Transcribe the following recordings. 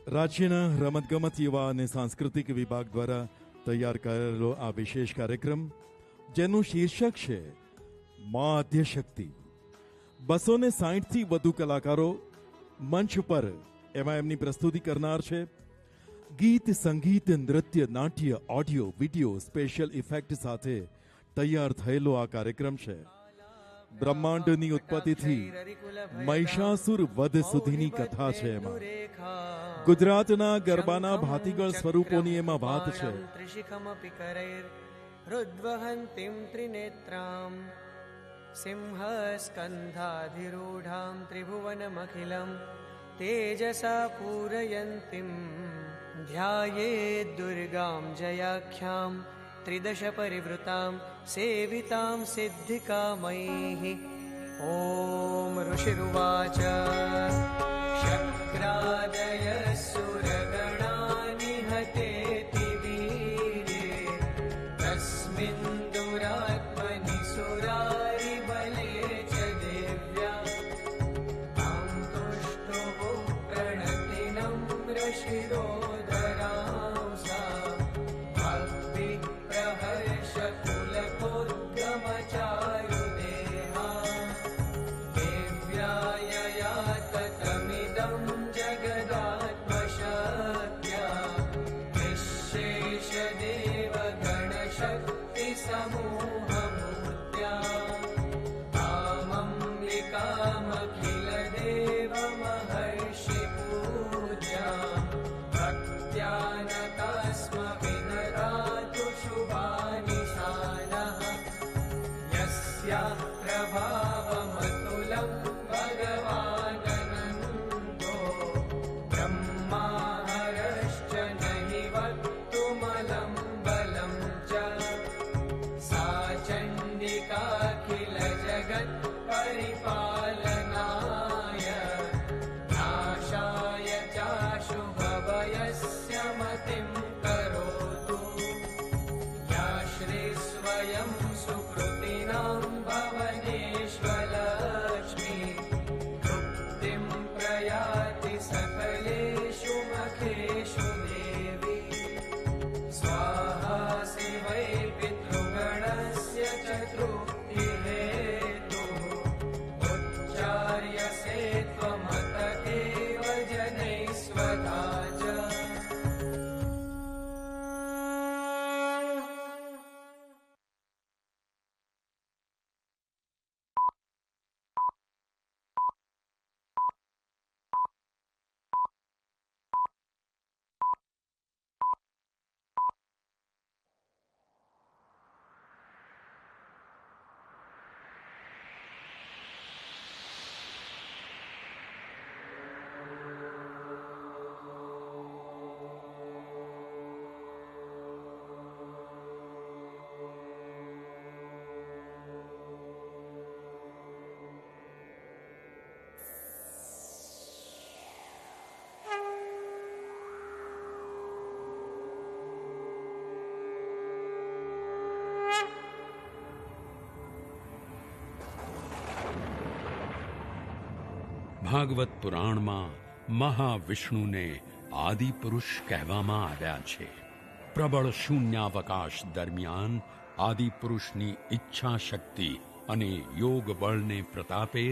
રાજ્યના રમતગમત યુવા અને સાંસ્કૃતિક વિભાગ દ્વારા તૈયાર કરાયેલો આ વિશેષ કાર્યક્રમ, જેનું શીર્ષક છે મા આદ્યશક્તિ. 260થી વધુ કલાકારો મંચ પર એમાં એમની પ્રસ્તુતિ કરનાર છે. ગીત, સંગીત, નૃત્ય, નાટ્ય, ઓડિયો, વિડીયો, સ્પેશિયલ ઇફેક્ટ સાથે તૈયાર થયેલો આ કાર્યક્રમ છે. બ્રહ્માંડની ઉત્પત્તિથી મહિષાસુર વધ સુધીની કથા છે. એમાં ગુજરાતના ગરબાના ભાતીગળ સ્વરૂપોની એમાં વાત છે. રુદ્વહંતિમ ત્રિનેત્રામ સિંહસ્કંધાધિરૂઢામ ત્રિભુવનમખિલમ તેજસા પૂરયંતિમ ધ્યાયેદ દુર્ગામ જયાખ્યામ ત્રિદશ પરિવૃતામ સેવિતામ સિદ્ધિકામૈઃ. ઓમ ઋષિરુવાચ શક્રાદય સુરગણા નિહતેતિ વીરે તસ્મિન દુરાત્મનિ સુરારિ બલે ચ દેવ્યા તામ તુષ્ટો પ્રણતિનમ ઋષિરોદરાંસા ભક્તિ પ્રહર્ષ કુલકોદ્ગમચારુદેહા દેવ્યાય તતમિદં જગદાત્મશક્યા નિઃશેષ દેવ ગણશક્તિ સમૂહમૂર્ત્યા તામંલિકામખિલ દેવ મહર્ષિ પૂજ્યા ભક્ત્યાનતાસ્મ વિદધાતુ શુભાનિશાનઃ યસ્યા પ્રભાવમતુલં ભગવાનનંદો બ્રહ્માહરશ્ચ નહિ વક્તુમલં બલં ચ સા ચંડિકાખિલ જગત પરિપાલનાય નાશાય ચાશુભવયસ્ય મતિં કરોતુ યા શ્રી સ્વયં સુકૃતિનાં ભવનેશ્વલક્ષ્મી તૃપ્તિં પ્રયાતિ સકલેષુ મખેષુ દેવી સ્વાહા શિવૈ પિતૃગણસ્ય ચતુર્થિહેતુઃ ઉચ્ચાર્યસે ત્વમત એવ જનૈः સ્વધા ચ. ભાગવત પુરાણમાં મહાવિષ્ણુને આદિ પુરુષ કહેવામાં આવ્યા છે. પ્રબળ શૂન્યાવકાશ દરમિયાન આદિ પુરુષની ઈચ્છા શક્તિ અને યોગ બળને પ્રતાપે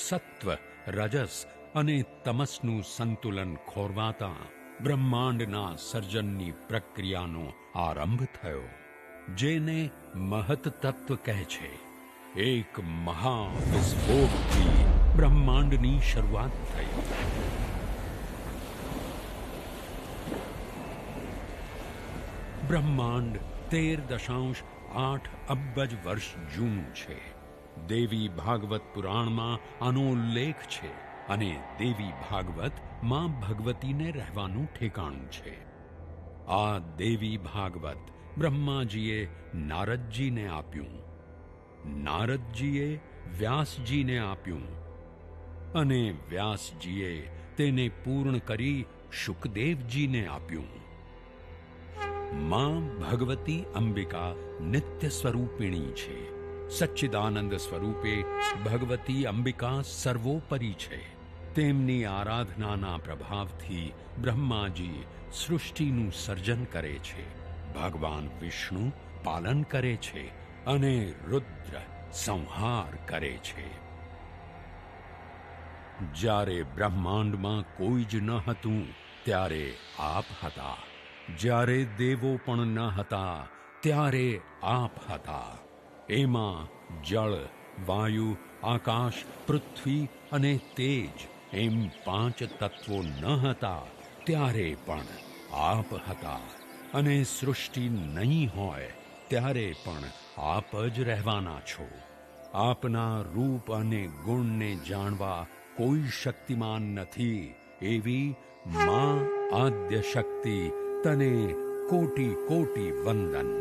સત્વ, રજસ અને તમસનું સંતુલન ખોરવાતા બ્રહ્માંડના સર્જનની પ્રક્રિયાનો આરંભ થયો, જેને મહત તત્વ કહે છે. એક મહાવિસ્ફોટથી બ્રહ્માંડની શરૂઆત થઈ. બ્રહ્માંડ 13.8 અબજ વર્ષ જૂનું છે. દેવી ભાગવત પુરાણમાં આનો ઉલ્લેખ છે અને દેવી ભાગવત માં ભગવતીને રહેવાનું ઠેકાણું છે. આ દેવી ભાગવત બ્રહ્માજીએ નારદજીને આપ્યું, નારદજીએ વ્યાસજીને આપ્યું અને વ્યાસજીએ તેને પૂર્ણ કરી શુકદેવજીને આપ્યું. માં ભગવતી અંબિકા નિત્ય સ્વરૂપિણી છે. સચ્ચિદાનંદ સ્વરૂપે ભગવતી અંબિકા સર્વોપરી છે. તેમની આરાધનાના પ્રભાવથી બ્રહ્માજી સૃષ્ટિનું સર્જન કરે છે, ભગવાન વિષ્ણુ પાલન કરે છે અને રુદ્ર સંહાર કરે છે. જ્યારે બ્રહ્માંડમાં કોઈ જ ન હતું ત્યારે આપ હતા, જ્યારે દેવો પણ ન હતા ત્યારે આપ હતા. એમાં જળ, વાયુ, આકાશ, પૃથ્વી અને તેજ એમ 5 તત્વો ન હતા ત્યારે પણ આપ હતા. અને સૃષ્ટિ નહીં હોય ત્યારે પણ આપ જ રહેવાના છો. આપના રૂપ અને ગુણને જાણવા કોઈ શક્તિમાન નથી એવી માં આદ્ય શક્તિ તને કોટી કોટી વંદન.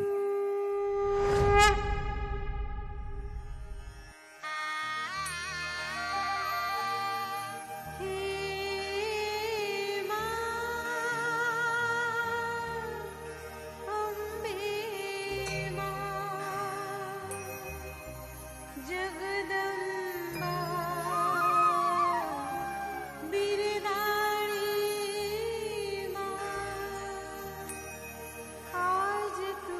आज तू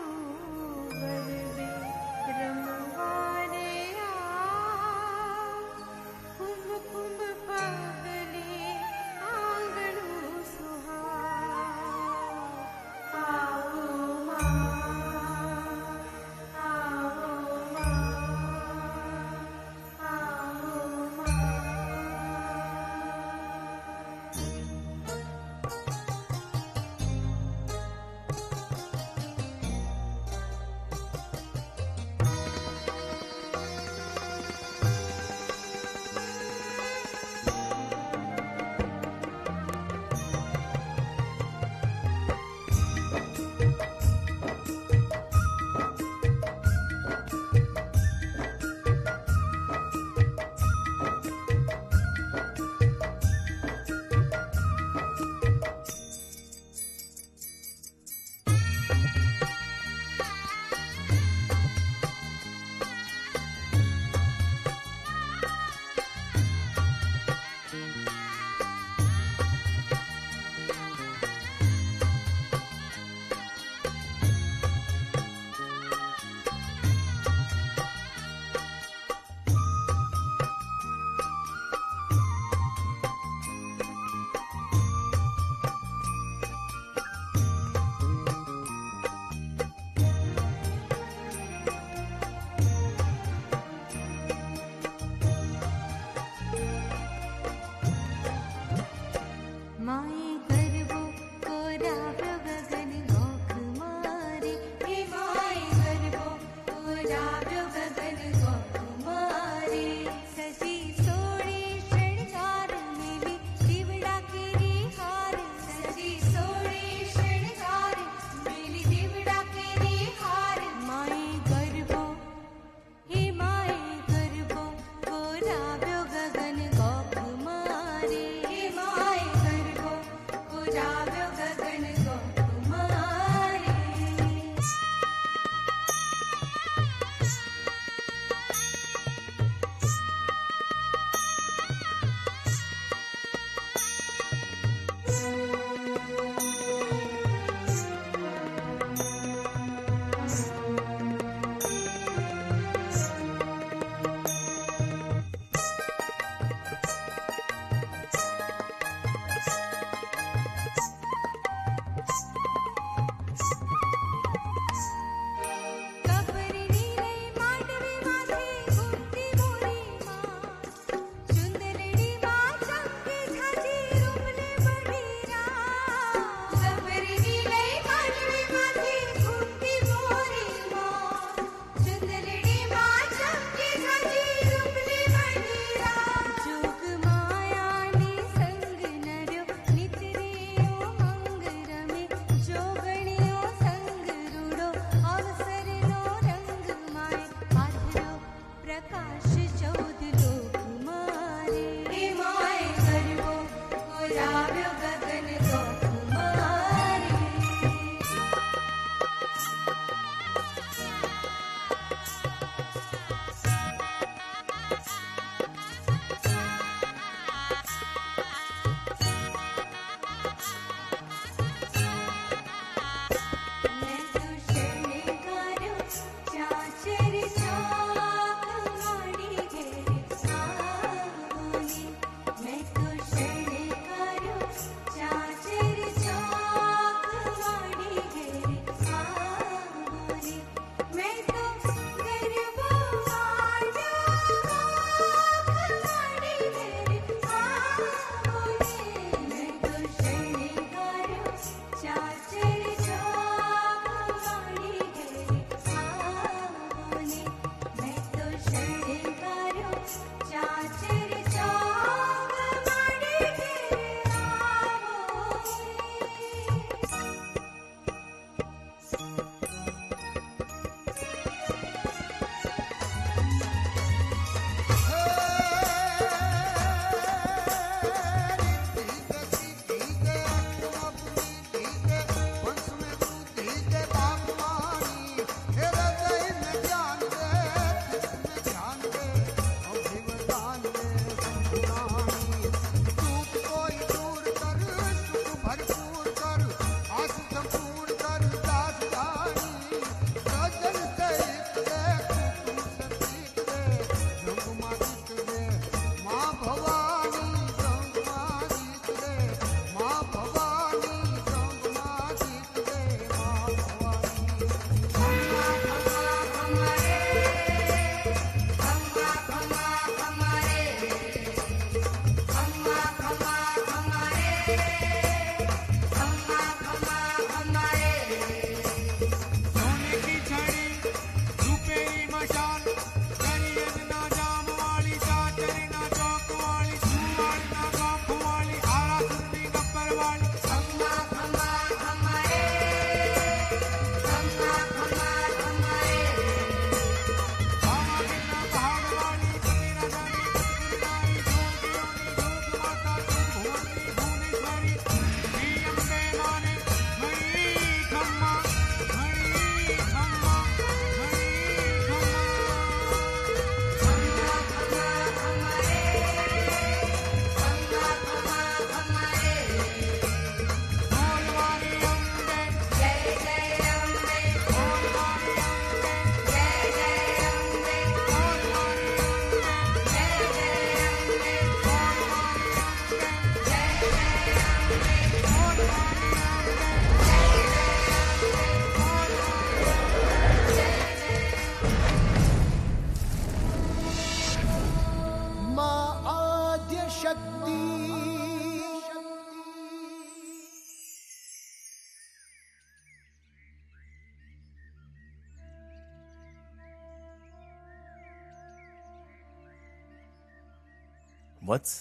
વત્સ,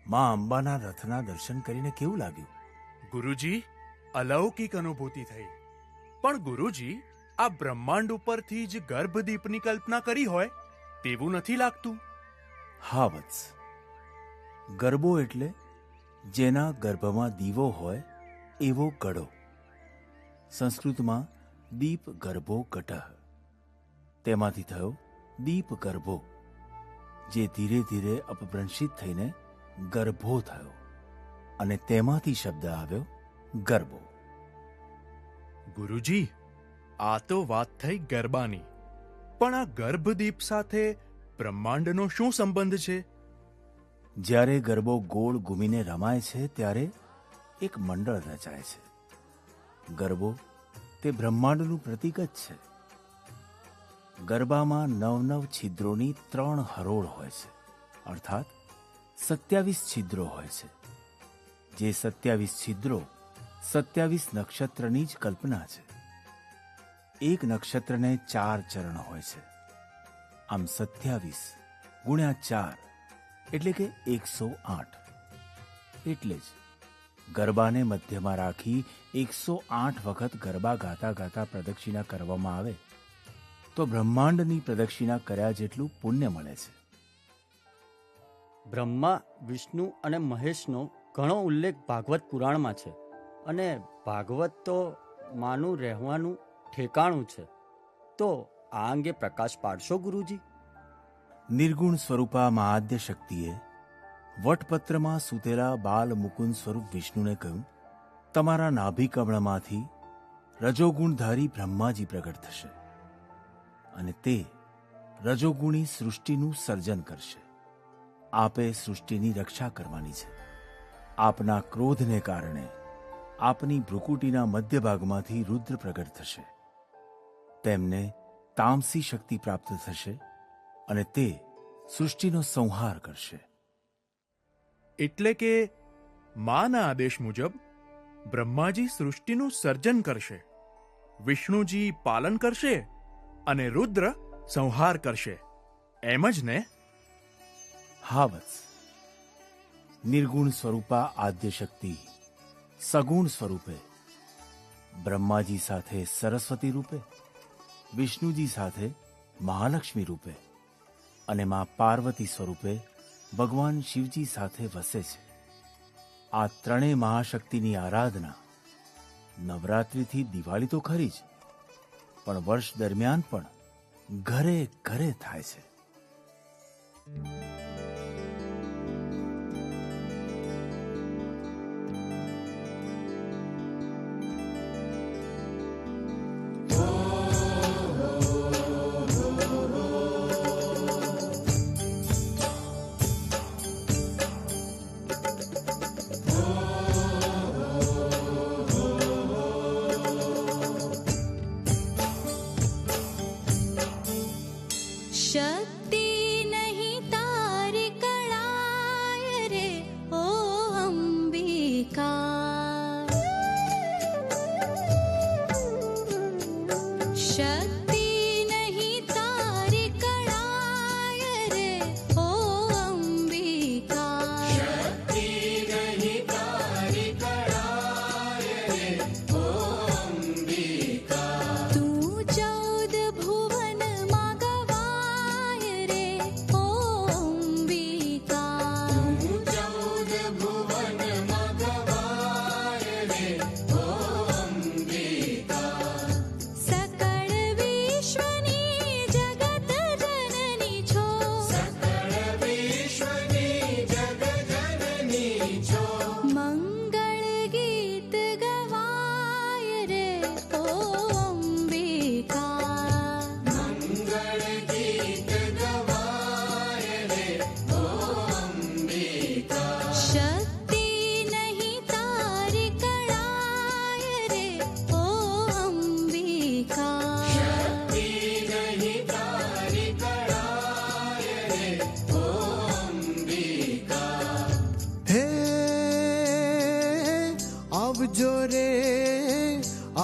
માં અંબાના રથના દર્શન કરીને કેવું લાગ્યું? ગુરુજી, અલૌકિક અનુભૂતિ થઈ. પણ ગુરુજી, આ બ્રહ્માંડ ઉપરથી જ ગર્ભદીપની કલ્પના કરી હોય તેવું નથી લાગતું. હા વત્સ, ગરબો એટલે જેના ગર્ભમાં દીવો હોય એવો ગળો. સંસ્કૃતમાં દીપ ગર્ભો ઘટઃ, તેમાંથી થયો દીપ ગર્ભો, જે ધીરે ધીરે અપભ્રંશિત થઈને ગર્ભો થયો અને તેમાંથી શબ્દ આવ્યો ગરબો. ગુરુજી, આ તો વાત થઈ ગરબાની, પણ આ ગર્ભદીપ સાથે બ્રહ્માંડનો શું સંબંધ છે? જ્યારે ગરબો ગોળ ઘૂમીને રમાય છે ત્યારે એક મંડળ રચાય છે. ગરબો તે બ્રહ્માંડનું પ્રતીક જ છે. ગરબામાં 9 છિદ્રોની 3 હરોળ હોય છે, અર્થાત 27 છિદ્રો હોય છે. જે 27 છિદ્રો 27 નક્ષત્રની જ કલ્પના છે. એક નક્ષત્રને 4 ચરણ હોય છે. આમ 27 ગુણ્યા 4 એટલે કે 108. એટલે જ ગરબાને મધ્યમાં રાખી 108 વખત ગરબા ગાતા ગાતા પ્રદક્ષિણા કરવામાં આવે તો બ્રહ્માંડની પ્રદક્ષિણા કર્યા જેટલું પુણ્ય મળે છે. બ્રહ્મા, વિષ્ણુ અને મહેશનો ઘણો ઉલ્લેખ ભાગવત પુરાણમાં છે અને ભાગવત તો માનું રહેવાનું ઠેકાણું છે. તો આ અંગે પ્રકાશ પાડશો ગુરુજી? નિર્ગુણ સ્વરૂપા મહાદ્ય શક્તિએ વટપત્રમાં સૂતેલા બાલ મુકુંદ સ્વરૂપ વિષ્ણુને કહ્યું, તમારા નાભિકમળમાંથી રજોગુણધારી બ્રહ્માજી પ્રગટ થશે અને તે રજોગુણી સૃષ્ટિનું સર્જન કરશે. આપે સૃષ્ટિની રક્ષા કરવાની છે. આપના ક્રોધને કારણે આપની ભ્રુકુટીના મધ્ય ભાગમાંથી રુદ્ર પ્રગટ થશે. તેમને તામસી શક્તિ પ્રાપ્ત થશે અને તે સૃષ્ટિનો સંહાર કરશે. એટલે કે માના આદેશ મુજબ બ્રહ્માજી સૃષ્ટિનું સર્જન કરશે, વિષ્ણુજી પાલન કરશે અને રુદ્ર સંહાર કરશે, એમ જ ને? હા વત્સ, નિર્ગુણ સ્વરૂપા આદ્ય શક્તિ સગુણ સ્વરૂપે બ્રહ્માજી સાથે સરસ્વતી રૂપે, વિષ્ણુજી સાથે મહાલક્ષ્મી રૂપે અને મા પાર્વતી સ્વરૂપે ભગવાન શિવજી સાથે વસે છે. આ ત્રણેય મહાશક્તિની આરાધના નવરાત્રિથી દિવાળી તો ખરી જ, પણ વર્ષ દરમિયાન પણ ઘરે ઘરે થાય છે. शक्ति नहीं तार कड़ाय रे ओ अंबिका, शक्ति नहीं तार कड़ाय रे ओ अंबिका, शक्ति नहीं तार कड़ाय रे ओ अंबिका, तू 14 भुवन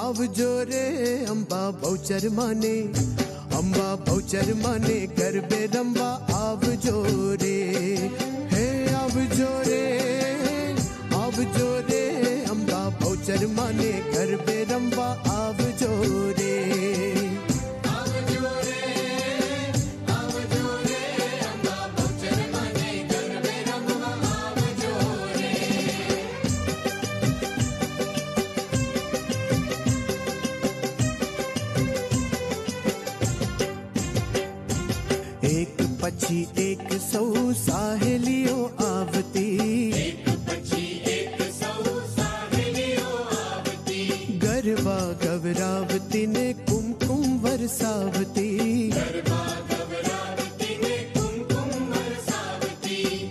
આવજો રે અંબા બહુચર માને, અંબા બહુચર માને ગરબે રમવા આવજો રે. હે આવજો રે અંબા બહુચર માને ગરબે રમવા આવજો રે. એક પછી એક સૌ સાહેલીઓ આવતી, ગરબા ગવરાવતી ને કુમકુમ વરસાવતી.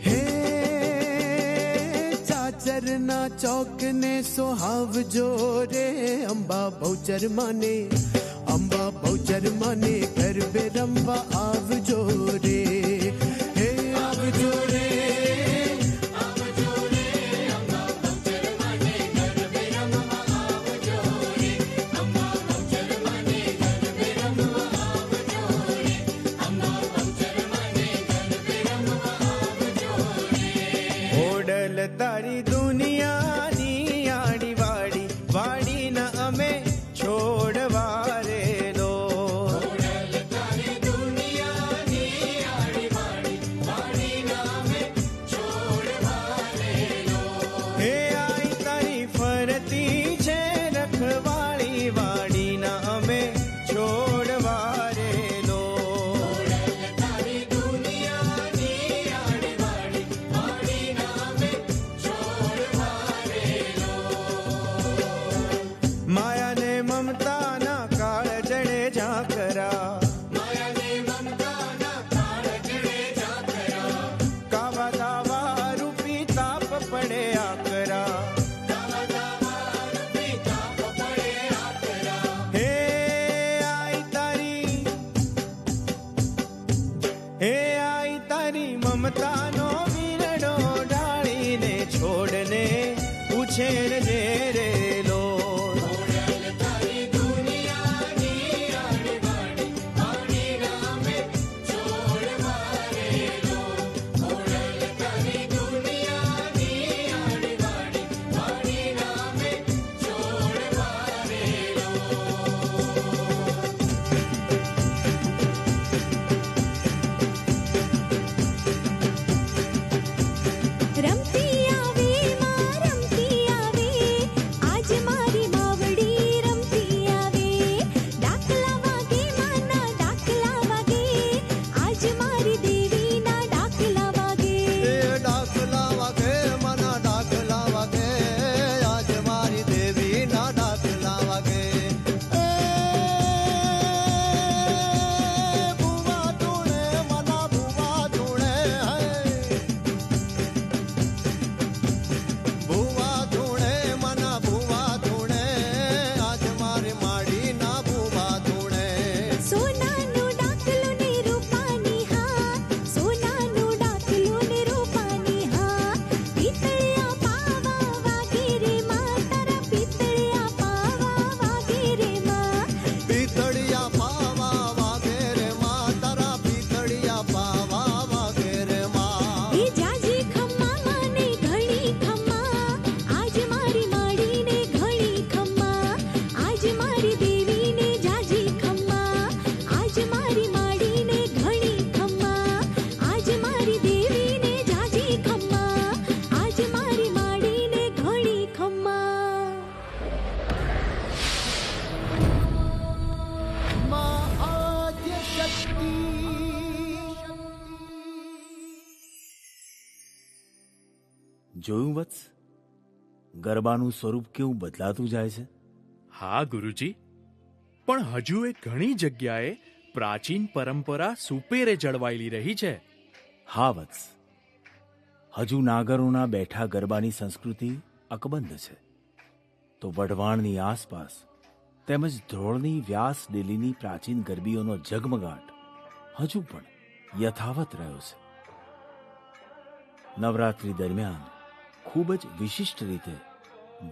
હે ચાચરના ચોક ને સોહાવજો રે અંબા બહુચર માને, અંબા બહુચર માને ગરબે રમવા આવજો રે. હે આવજો રે. ઓડલ તારી દુનિયાની આડી વાડી, વાડી ન અમે છોડવા રેલો. હે આઈ તારી ફરતી છે રખવાળી, વાડી ન અમે છોડવા રેલો. માયા ને મમતા ના કાળ જડે ઝાકરા, કાવા દાવા રૂપી તાપ પડે આકરા. હે આઈ તારી મમતાનો વીરડો ડાળીને છોડને ઉછેરજે રેલો. રમતી આવે માં રમતી આવે, આજ મારી માવડી રમતી આવે. ડાકલા વાગે માના ડાકલા વાગે, આજ મારી દેવીના ડાકલા વાગે. ડાકલા વાગે મના ડાકલા વાગે, આજ મારી દેવીના ડાકલા વાગે. ભુવા ધૂણે મના ભુવા ધૂણે, ભુવા ધૂણે મના ભુવા ધૂણે, આજ મારી માડીના ભુવા ધૂણે. સોનાનું ડાકલું ને રૂપાની હા, સોનાનું ડાકલું ને રૂપાની હા. પિતળિયા પાવા વાગે રે માં, તારા પિતળિયા પાવા વાગે રે માં. પિતળિયા પાવા વાગે રે માં, તારા પિતળિયા પાવા વાગે રે માં. એ જાજી ખમ્મા માને ઘણી ખમ્મા, આજ મારી માડીને ઘણી ખમ્મા. આજ મારી દેવીને જાજી ખમ્મા, આજ મારી માડીને ઘણી ખમ્મા. આજ મારી દેવીને જાજી ખમ્મા, આજ મારી માડીને ઘણી ખમ્મા. માં આદ્ય શક્તિ. જોયું વત્સ, ગરબાનું સ્વરૂપ કેવું બદલાતું જાય છે. હા ગુરુજી, પણ હજુ એ ઘણી જગ્યાએ પ્રાચીન પરંપરા સુપેરે જળવાયેલી રહી છે. હા વત્સ, હજુ નાગરોના બેઠા ગરબાની સંસ્કૃતિ અકબંધ છે, તો વઢવાણની આસપાસ તેમજ ધ્રોળની વ્યાસ ડેલીની પ્રાચીન ગરબીઓનો ઝગમગાટ હજુ પણ યથાવત રહ્યો છે. નવરાત્રિ દરમિયાન ખૂબ જ વિશિષ્ટ રીતે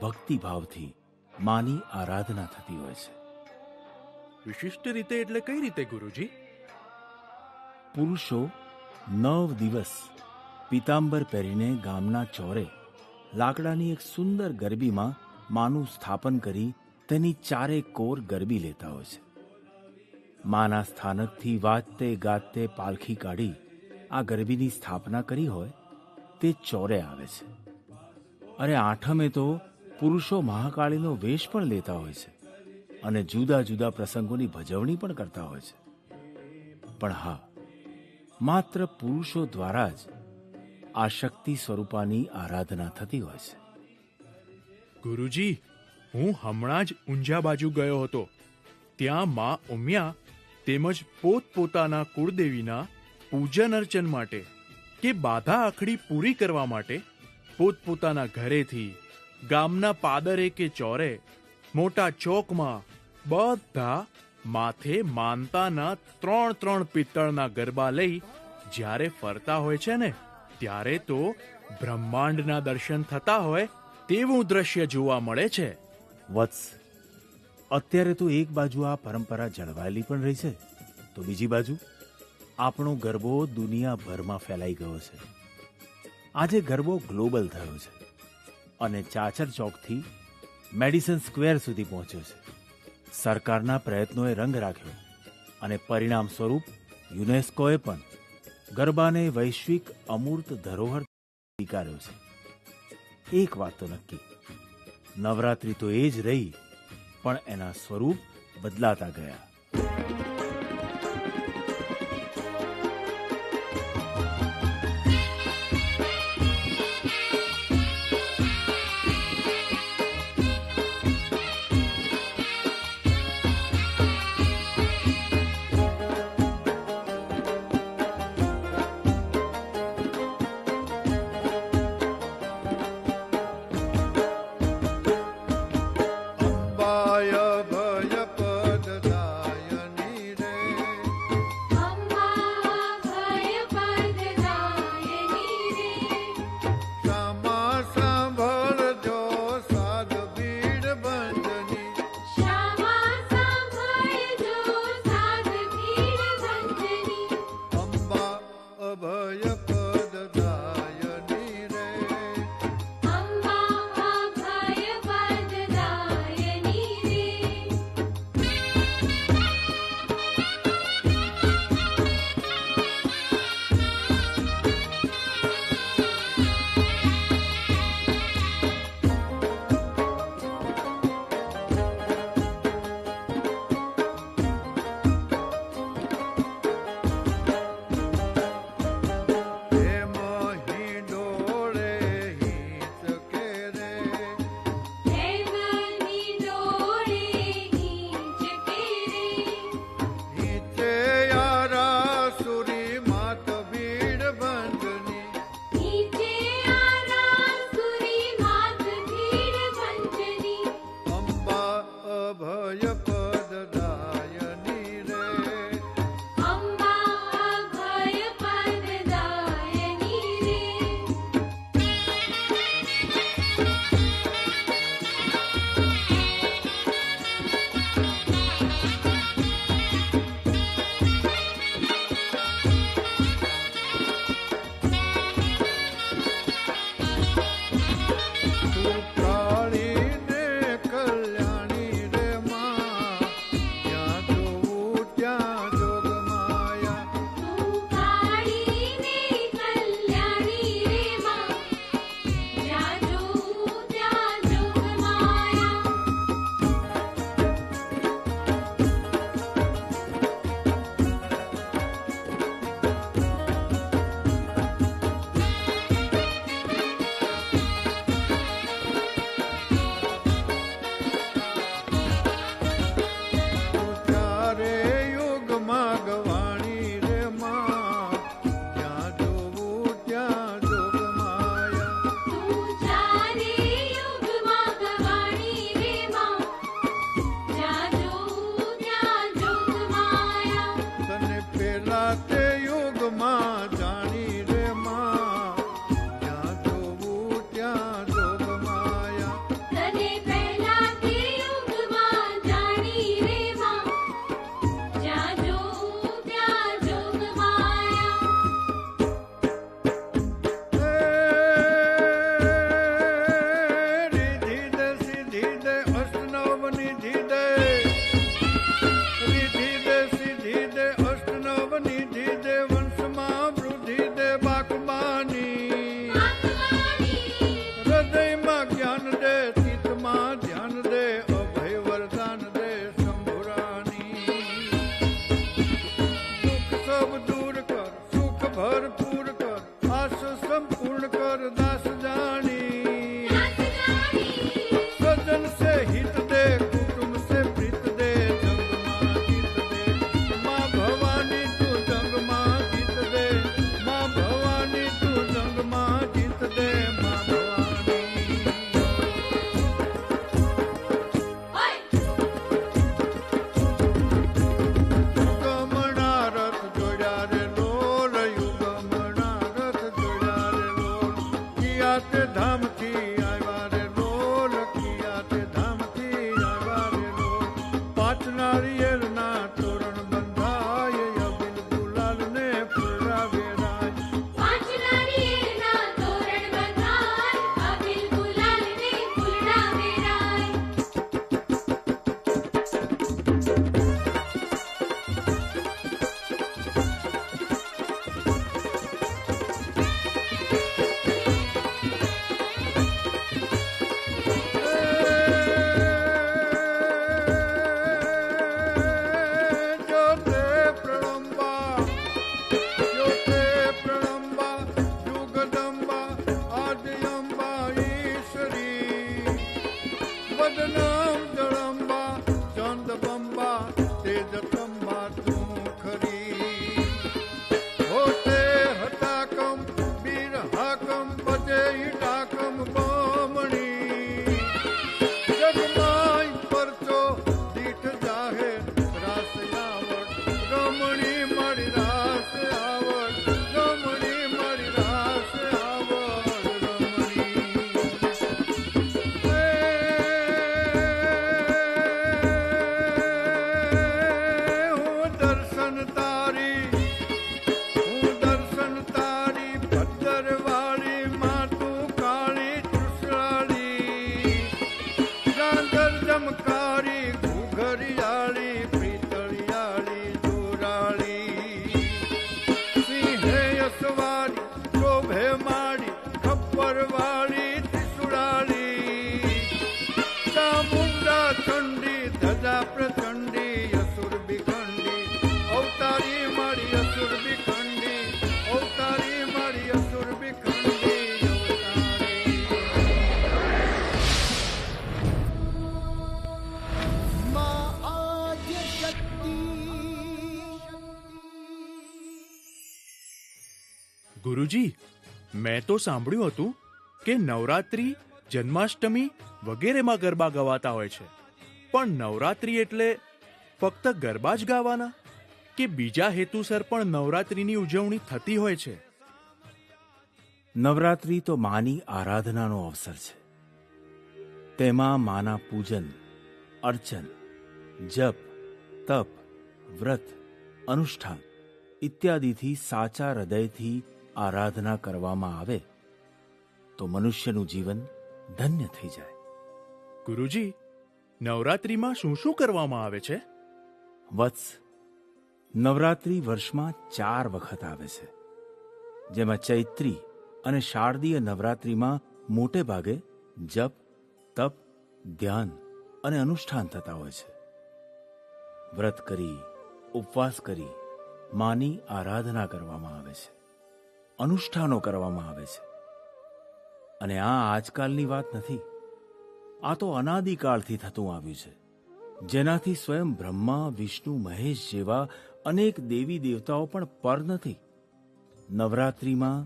ભક્તિભાવથી માની આરાધના થતી હોય છે. વિશિષ્ટ રીતે એટલે કઈ રીતે ગુરુજી? પુરુષો 9 દિવસ પીતાંબર પહેરીને ગામના ચોરે લાકડાની એક સુંદર ગરબીમાં માનું સ્થાપન કરી તેની ચારે કોર ગરબી લેતા હોય છે. માના સ્થાનકથી વાજતે ગાજતે પાલખી કાઢી આ ગરબીની સ્થાપના કરી હોય તે ચોરે આવે છે. અરે આઠમે તો પુરુષો મહાકાળીનો વેશ પણ લેતા હોય છે અને જુદા જુદા પ્રસંગોની ભજવણી પણ કરતા હોય છે. પણ હા, માત્ર પુરુષો દ્વારા જ આ શક્તિ સ્વરૂપાની આરાધના થતી હોય છે. ગુરુજી, હું હમણાં જ ઊંઝા બાજુ ગયો હતો. ત્યાં માં ઉમિયા તેમજ પોતપોતાના કુળદેવીના પૂજન અર્ચન માટે કે બાધા આખડી પૂરી કરવા માટે પોતપોતાના ઘરેથી ગામના પાદરે કે ચોરે મોટા ચોકમાં બધા માથે માનતાના 3 પિત્તળના ગરબા લઈ જ્યારે ફરતા હોય છે ને, ત્યારે તો બ્રહ્માંડના દર્શન થતા હોય તેવું દ્રશ્ય જોવા મળે છે. વત્સ, અત્યારે તો એક બાજુ આ પરંપરા જળવાયેલી પણ રહી છે, તો બીજી બાજુ આપણો ગરબો દુનિયાભરમાં ફેલાઈ ગયો છે. આજે ગરબો ગ્લોબલ થયો છે અને ચાચર ચોકથી મેડિસન સ્ક્વેર સુધી પહોંચ્યો છે. સરકારના પ્રયત્નોએ રંગ રાખ્યો અને પરિણામ સ્વરૂપ યુનેસ્કોએ પણ ગરબાને વૈશ્વિક અમૂર્ત ધરોહર સ્વીકાર્યો છે. એક વાત તો નક્કી, નવરાત્રિ તો એ જ રહી, પણ એના સ્વરૂપ બદલાતા ગયા. અંબાય ભય પદ દે, અભય વરદાન દે શંભુરાની. દુઃખ સબ દૂર કર, સુખ ભરપૂર કર, આસ સંપૂર્ણ કર દાસ જાણી. સજન સે હિત દે, કુટુંબ સે પ્રીત દે, જંગમાં જીત દે. માં ભવાની તું જંગમાં જીત દે, માં ભવાની તું જંગમાં જીત દે, માં ભવાની. યુગમણા રથ જોડ્યા રે લોલ, યુગમણા રથ જોડ્યા રે લોલ. કિયા તે ધામથી આવ્યા રે લોલ, કિયા તે ધામથી આવ્યા રે લોલ. પાંચ નાળિયેરના તોરણ બંધાય, અબિલ ગુલાલ ને ફૂલડા વેરાય. જ્યોતે પ્રણંબા, જ્યોતે પ્રણંબા, જુગદંબા, આદ્યંબા ઈશ્વરી. વદનમ જળંબા, ચંદબંબા, તેજતંબા તું ખરી. હોતે હતાકમ, વીર હાકમ, પજે ડાકમ બમણી. જગમાય પરચો દીઠ જાહે, રાસ આવડ રમણી મારી રાસ આવડ, રમણી મારી રાસ આવડ રમણી. હું દર્શન તારી, હું દર્શન તારી, ભદ્રવાળી માં તું કાળી તૃષાળી. ગાંધર જમકારી, ઘૂઘરિયાળી, પ્રીતળિયાળી, જોરાળી. સિંહે યસવારી, શોભે માળી, ખપ્પરવાળી, ત્રિશુળાળી. ચામુંડા ચંડી, ધજા પ્રચંડી, અસુર બિખંડી. અવતારી મારી અસુર બિખંડી, અવતારી મારી અસુર બિખંડી, અવતારી. માં આદ્ય શક્તિ. ગુરુજી, મેં તો સાંભળ્યું હતું કે નવરાત્રી, જન્માષ્ટમી વગેરેમાં ગરબા ગવાતા હોય છે. પણ નવરાત્રી એટલે ફક્ત ગરબા જ ગાવાના કે બીજા હેતુસર પણ નવરાત્રીની ઉજવણી થતી હોય છે? નવરાત્રિ તો માની આરાધનાનો અવસર છે. તેમાં માના પૂજન, અર્ચન, જપ, તપ, વ્રત, અનુષ્ઠાન ઇત્યાદિથી સાચા હૃદયથી આરાધના કરવામાં આવે તો મનુષ્યનું જીવન ધન્ય થઈ જાય. ગુરુજી, નવરાત્રીમાં શું શું કરવામાં આવે છે? વત્સ, નવરાત્રિ વર્ષમાં 4 વખત આવે છે, જેમાં ચૈત્રી અને શારદીય નવરાત્રિમાં મોટે ભાગે જપ, તપ, ધ્યાન અને અનુષ્ઠાન થતા હોય છે. વ્રત કરી, ઉપવાસ કરી માની આરાધના કરવામાં આવે છે, અનુષ્ઠાનો કરવામાં આવે છે. અને આ આજકાલની વાત નથી, આ તો અનાદિકાળથી થતું આવ્યું છે, જેનાથી સ્વયં બ્રહ્મા, વિષ્ણુ, મહેશ જેવા અનેક દેવી દેવતાઓ પણ પર નથી. નવરાત્રિમાં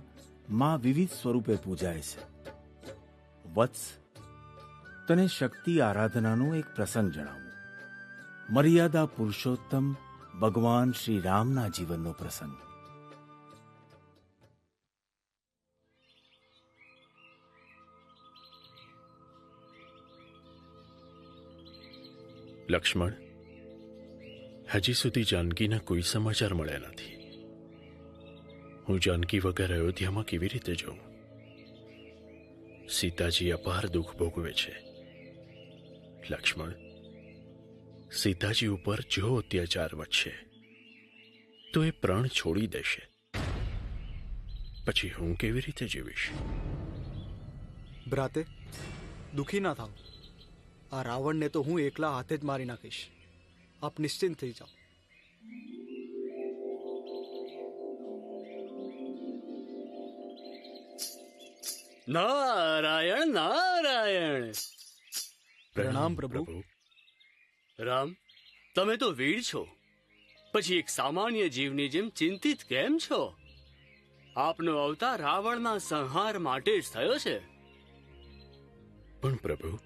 માં વિવિધ સ્વરૂપે પૂજાય છે. વત્સ, તને શક્તિ આરાધનાનો એક પ્રસંગ જણાવું. મર્યાદા પુરુષોત્તમ ભગવાન શ્રી રામના જીવનનો પ્રસંગ. લક્ષ્મણ, હજી સુધી જાનકીના કોઈ સમાચાર મળ્યા નથી. હું જાનકી વગર અયોધ્યામાં કેવી રીતે જાઉં? સીતાજી અપાર દુઃખ ભોગવે છે. લક્ષ્મણ, સીતાજી ઉપર જો અત્યાચાર વધશે તો એ પ્રાણ છોડી દેશે. પછી હું કેવી રીતે જીવીશ? ભ્રાતે, દુઃખી ના થાવ. આ રાવણને તો હું એકલા હાથે જ મારી નાખીશ. આપ નિશ્ચિંત થઈ જાઓ. નારાયણ નારાયણ. પ્રણામ પ્રભુ. રામ, તમે તો વીર છો, પછી એક સામાન્ય જીવની જેમ ચિંતિત કેમ છો? આપનો અવતાર રાવણના સંહાર માટે જ થયો છે. પણ પ્રભુ,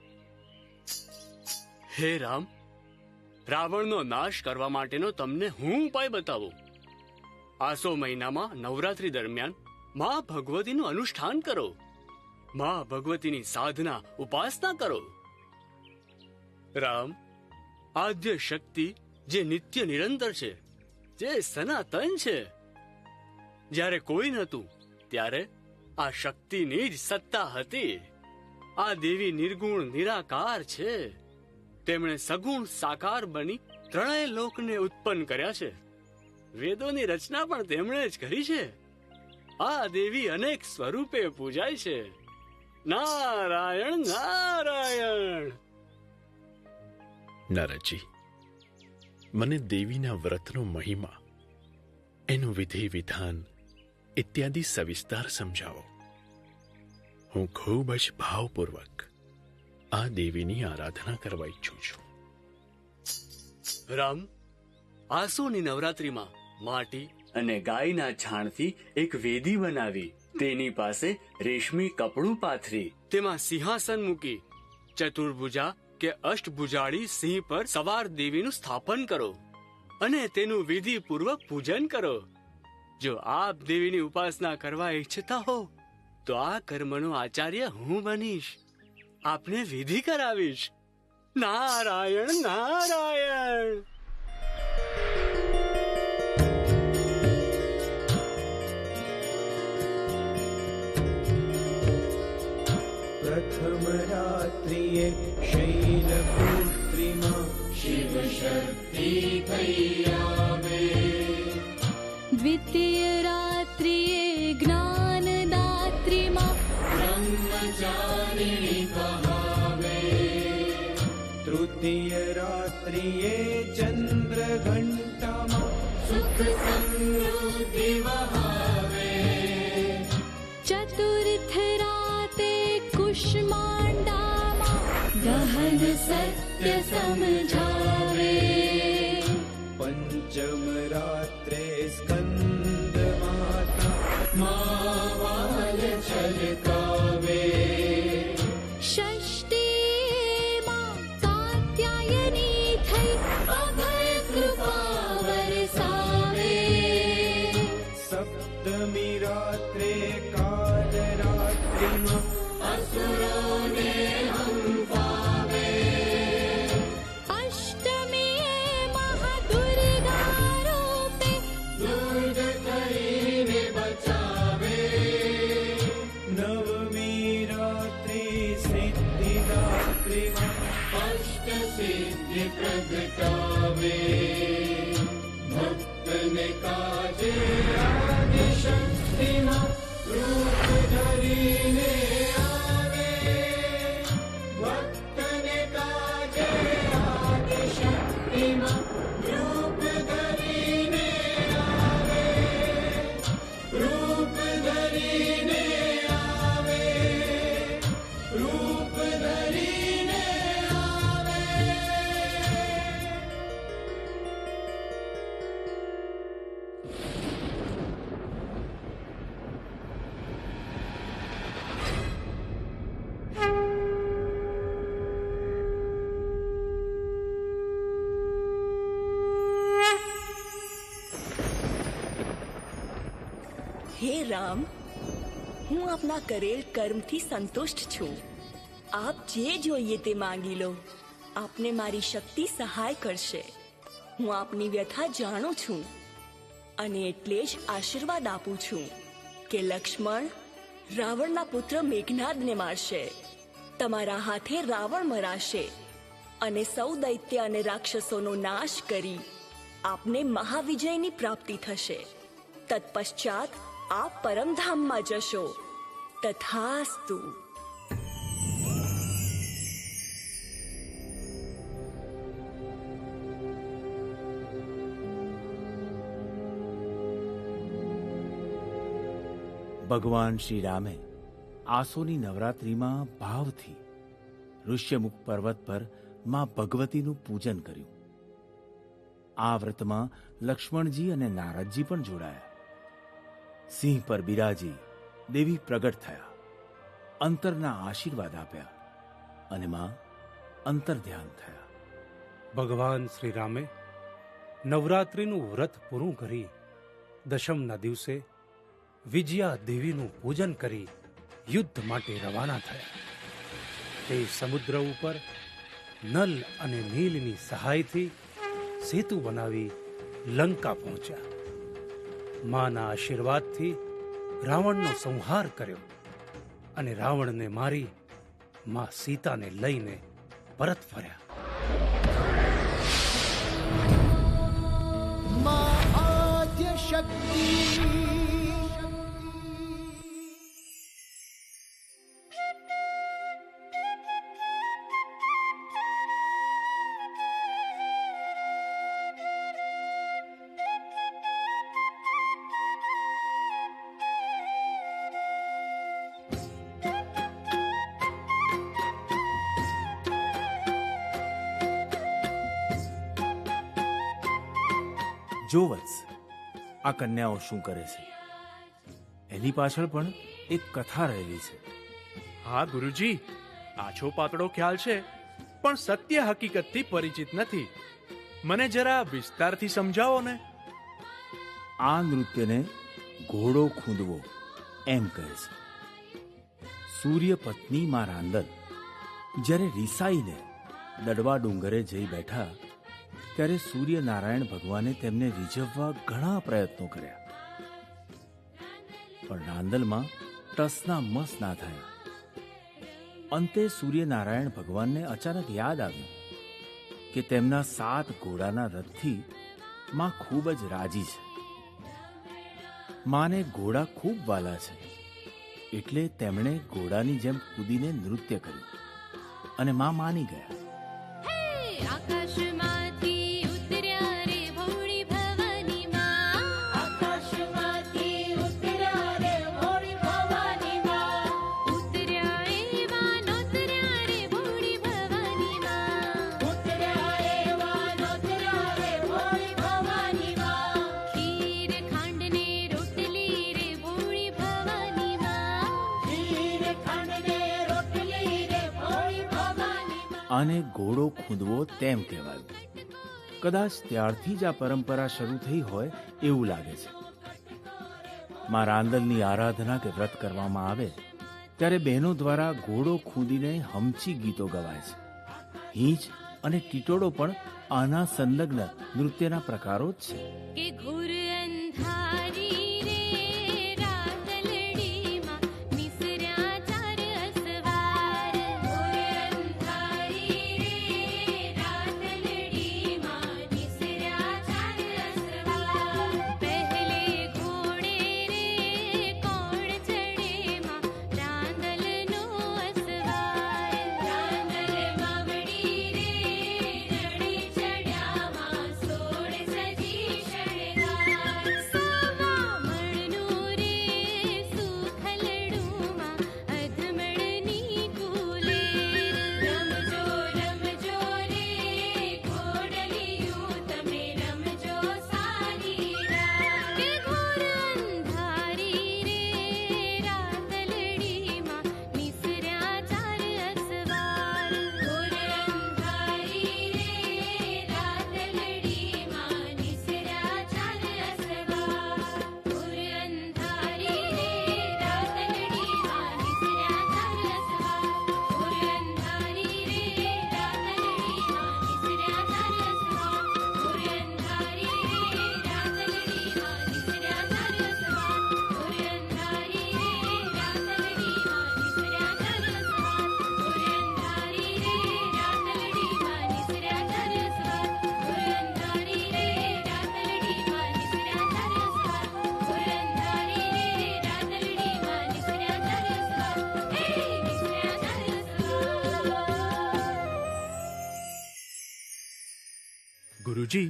હે રામ, રાવણનો નાશ કરવા માટેનો તમને હું ઉપાય બતાવું. આસો મહિનામાં નવરાત્રી દરમિયાન માં ભગવતીનું અનુષ્ઠાન કરો. માં ભગવતીની સાધના ઉપાસના કરો. રામ, આદ્ય શક્તિ જે નિત્ય નિરંતર છે, જે સનાતન છે, જ્યારે કોઈ નહોતું ત્યારે આ શક્તિની જ સત્તા હતી. આ દેવી નિર્ગુણ નિરાકાર છે. તેમણે સગુણ સાકાર બની ત્રણેય લોકને ઉત્પન્ન કર્યા છે. વેદોની રચના પણ તેમણે જ કરી છે. આ દેવી અનેક સ્વરૂપે પૂજાય છે. નારાયણ નારાયણ. નારદજી, મને દેવીના વ્રતનો મહિમા, એનું વિધિ વિધાન ઇત્યાદિ સવિસ્તાર સમજાવો. હું ખૂબ જ ભાવપૂર્વક આ દેવીની આરાધના કરવા ઈચ્છું છું. રામ, આસોની નવરાત્રીમાં માટી અને ગાયના છાણથી એક વેદી બનાવી, તેની પાસે રેશમી કપડું પાથરી, તેમાં સિંહાસન મૂકી ચતુર્ભુજા કે અષ્ટભુજાળી સિંહ પર સવાર દેવીનું સ્થાપન કરો અને તેનું વિધિપૂર્વક પૂજન કરો. જો આપ દેવીની ઉપાસના કરવા ઈચ્છતા હો તો આ કર્મનો આચાર્ય હું બનીશ. આપને વિધિ કરાવીશ. નારાયણ નારાયણ. પ્રથમ રાત્રિએ શૈલપુત્રીમાં શિવ શક્તિ થઈ આવે. દ્વિતીય રાત્રિએ જ્ઞાનદાત્રીમાં બ્રહ્મચારિણી કહાવે. તૃતીય રાત્રિએ ચંદ્ર ઘંટામાં સુખ સમૃદ્ધિ વહાવે. ચતુર્થ રાતે કુષ્માંડામાં ગહન સત્ય સમજાવે. પંચમ રાત્રે સ્કંદ માતા માવાલ છલકાવે. ષષ્ઠીમાં કાત્યાયની થઈ અભય કૃપા વરસાવે. સપ્તમી રાત્રે કાલ રાત્રિમાં અસુરોને હંફાવે. અષ્ટમીએ મહાદુર્ગા રૂપે દુર્ગ કરીને બચાવે. નવમી રાત્રિ સિદ્ધિદાત્રીમાં અષ્ટ સિદ્ધિ પ્રગટાવે. ભક્તને કાજે આદિશક્તિમાં રૂપ ધરીને આવે. ભક્તને કાજે આદિશક્તિમાં રૂપ ધરીને આવે. રૂપ ધરીને આવે. રૂપ ધરીને આવે. હે રામ, હું આપના કરેલ કર્મથી સંતુષ્ટ છું. આપ જે જોઈએ તે માંગી લો. આપને મારી શક્તિ સહાય કરશે. હું આપની વ્યથા જાણું છું અને એટલે જ આશીર્વાદ આપું છું કે લક્ષ્મણ રાવણના પુત્ર મેઘનાદને મારશે. તમારા હાથે રાવણ મરાશે અને સૌ દૈત્ય અને રાક્ષસોનો નાશ કરી આપને મહાવિજયની પ્રાપ્તિ થશે. તત્પશ્ચાત આપ પરમધામમાં જશો. તથાસ્તુ. ભગવાન શ્રી રામે આસોની નવરાત્રિમાં ભાવથી ઋષ્યમુખ પર્વત પર માં ભગવતીનું પૂજન કર્યું. આ વ્રતમાં લક્ષ્મણજી અને નારદજી પણ જોડાયા. સિંહ પર બિરાજી દેવી પ્રગટ થયા, અંતરના આશીર્વાદ આપ્યા અને માં અંતર્ધ્યાન થયા. ભગવાન શ્રી રામે નવરાત્રિનું વ્રત પૂરું કરી દશમના દિવસે વિજયા દેવીનું પૂજન કરી યુદ્ધ માટે રવાના થયા. તે સમુદ્ર ઉપર નલ અને નીલની સહાયથી સેતુ બનાવી લંકા પહોંચ્યા. માના આશીર્વાદથી રાવણનો સંહાર કર્યો અને રાવણને મારી માં સીતાને લઈને પરત ફર્યા. માં આદ્ય શક્તિ. જો વત્સ, આ કન્યાઓ શું કરે છે? એની પાછળ પણ એક કથા રહેલી છે. હા ગુરુજી, આછો પાતળો ખ્યાલ છે, પણ સત્ય હકીકતથી પરિચિત નથી. મને જરા વિસ્તારથી સમજાવો ને. આ નૃત્યને ઘોડો ખૂંદવો એમ કહે છે. સૂર્ય પત્ની માં રાંદલ જ્યારે રીસાઈને દડવા ડુંગરે જઈ બેઠા ત્યારે સૂર્યનારાયણ ભગવાને તેમને રીઝવવા ઘણા પ્રયત્નો કર્યા, પણ રાંદલમાં ટસના મસ ના થયા. અંતે સૂર્યનારાયણ ભગવાનને અચાનક યાદ આવ્યું કે તેમના 7 ઘોડાના રથથી માં ખૂબ જ રાજી છે. માને ઘોડા ખૂબ વાલા છે, એટલે તેમણે ઘોડાની જેમ કૂદીને નૃત્ય કર્યું અને માં માની ગયા. આકાશમાંથી ઉતર્યા રે ભોળી ભવાની માં, આકાશમાંથી ઉતર્યા રે ભોળી ભવાની માં, ઉતર્યા એવા નોતર્યા રે ભોળી ભવાની માં, ઉતર્યા એવા નોતર્યા રે ભોળી ભવાની માં, ખીર ખાંડ ને રોટલી રે ભોળી ભવાની માં, ખીર ખાંડ ને રોટલી રે ભોળી ભવાની માં. આને ઘોડો ખૂંદવો તેમ કહેવાયું. કદાચ ત્યારથી જ આ પરંપરા શરૂ થઈ હોય એવું લાગે છે. માં રાંદલની આરાધના કે વ્રત કરવામાં આવે ત્યારે બહેનો દ્વારા ઘોડો ખૂંદીને હમચી ગીતો ગવાય છે. હીંચ અને ટીટોળો પણ આના સંલગ્ન નૃત્યના પ્રકારો જ છે. કે ઘોર અંધારી રે રાતલડીમાં નિસર્યા ચાર અસવાર, ઘોર અંધારી રે રાતલડીમાં નિસર્યા ચાર અસવાર, પહેલે ઘોડે રે કોણ ચડેમાં રાંદલનો અસવાર, રાંદલ માવડી રે રડે ચડ્યામાં 16 સજી શણગાર, સવા મણનું રે સુખલડુમાં અધમણની કુલેર, રમજો રમજો રે ઘોડલિયું તમે રમજો સારી રાત, કે ઘોર અંધારી રે રાતલડીમાં નિસર્યા ચાર અસવાર, ઘોર અંધારી રે રાતલડીમાં નિસર્યા ચાર અસવાર, ઘોર અંધારી રે રાતલડીમાં નિસર્યા ચાર અસવાર, ઘોર અંધારી રે રાતલડીમાં નિસર્યા ચાર અસવાર, ઘોર અંધારી રે રાતલડીમાં નિસર્યા ચાર અસવાર, ઘોર અંધારી રે રાતલડીમાં નિસર્યા ચાર અસવાર, ઘોર અંધારી રે રાતલડીમાં નિસર્યા ચાર અસવાર, ઘોર અંધારી રે રાતલડીમાં નિસર્યા ચાર અસવાર, ઘોર અંધારી રે રાતલડીમાં નિસર્યા ચાર અસવાર, હે નિસર્યા ચાર અસવાર. ગુરુજી,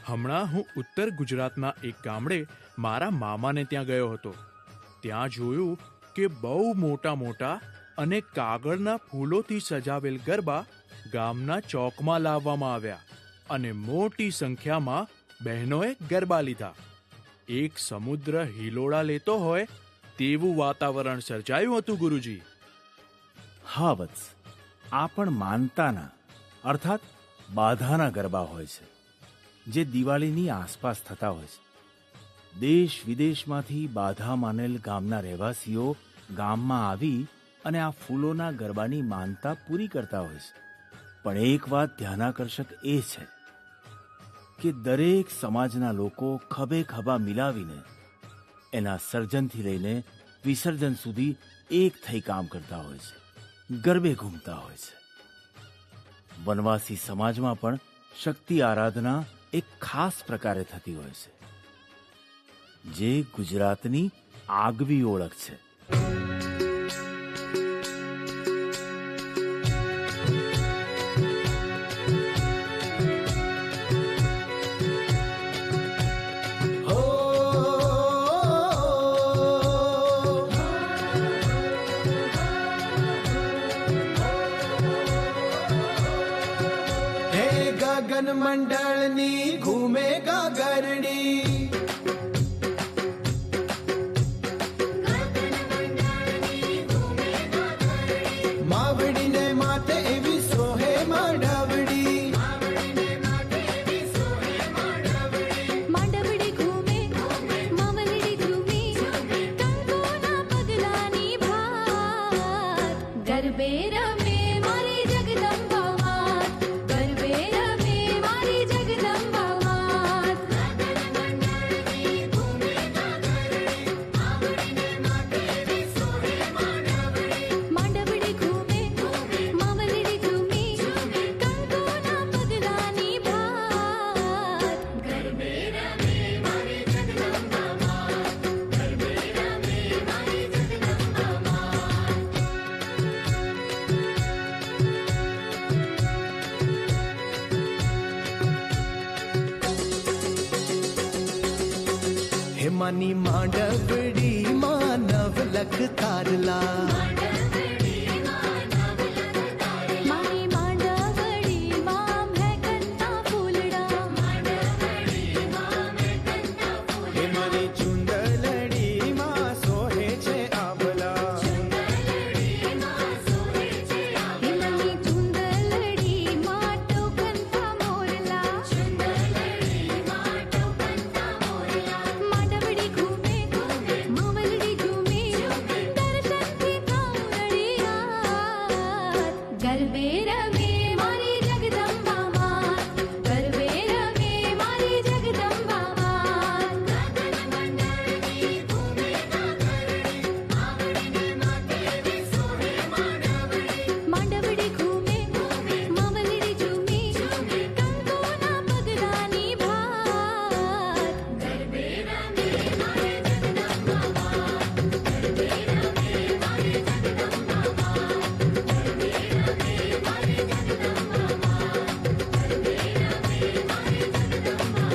હમણાં હું ઉત્તર ગુજરાતના એક ગામડે મારા મામાને ત્યાં ગયો હતો. ત્યાં જોયું કે બહુ મોટા મોટા અને કાગળના ફૂલોથી સજાવેલ ગરબા ગામના ચોકમાં લાવવામાં આવ્યા અને મોટી સંખ્યામાં બહેનોએ ગરબા લીધા. એક સમુદ્ર હિલોળા લેતો હોય તેવું વાતાવરણ સર્જાયું હતું ગુરુજી. હા વત્સ, આ પણ માનતાના અર્થાત બાધાના ગરબા હોય છે, જે દિવાળીની આસપાસ થતા હોય છે. દેશ વિદેશમાંથી બાધા માનેલ ગામના રહેવાસીઓ ગામમાં આવી અને આ ફૂલોના ગરબાની માનતા પૂરી કરતા હોય છે. પણ એક વાત ધ્યાનાકર્ષક એ છે કે દરેક સમાજના લોકો ખભે ખભા મિલાવીને એના સર્જનથી લઈને વિસર્જન સુધી એક થઈ કામ કરતા હોય છે, ગરબે ઘૂમતા હોય છે. વનવાસી સમાજમાં પણ શક્તિ આરાધના એક ખાસ પ્રકારે થતી હોય છે, જે ગુજરાતની આગવી ઓળખ છે. गगन मंडलनी घूमे गागरडी मावड़ी ने माते एवी सोहे माडवड़ी मांडवड़ी घूमे मावलड़ी घूमे कंकोना पगलानी भात गरबे रमे मारी जगदंबा मात गरबे रमे मारी जगदंबा मात मांडवड़ी घूमे मावलड़ी घूमे कंकोना पगलानी भात गरबे रमे मारी जगदंबा मात गरबे रमे मारी जगदंबा मात हेमानी मांडवड़ी मानव लख तारला मारी मांडवड़ी माम है कन्ना फूलड़ा हेमानी चुंदलड़ी मां सोहे छे आंबला हिमनी चुंदलड़ी माटो कन्ना मोरला मांडवड़ी घूमे मावलड़ी घूमे दर्शन की कावड़ी हाथ गरबे रमे मारी जगदंबा मात गरबे रमे मारी जगदंबा मात मांडवड़ी घूमे मावलड़ी घूमे कंकोना पगलानी भात गरबे रमे मारी जगदंबा मात गरबे रमे मारी जगदंबा मात गरबे रमे मारी जगदंबा मात गरबे रमे मारी जगदंबा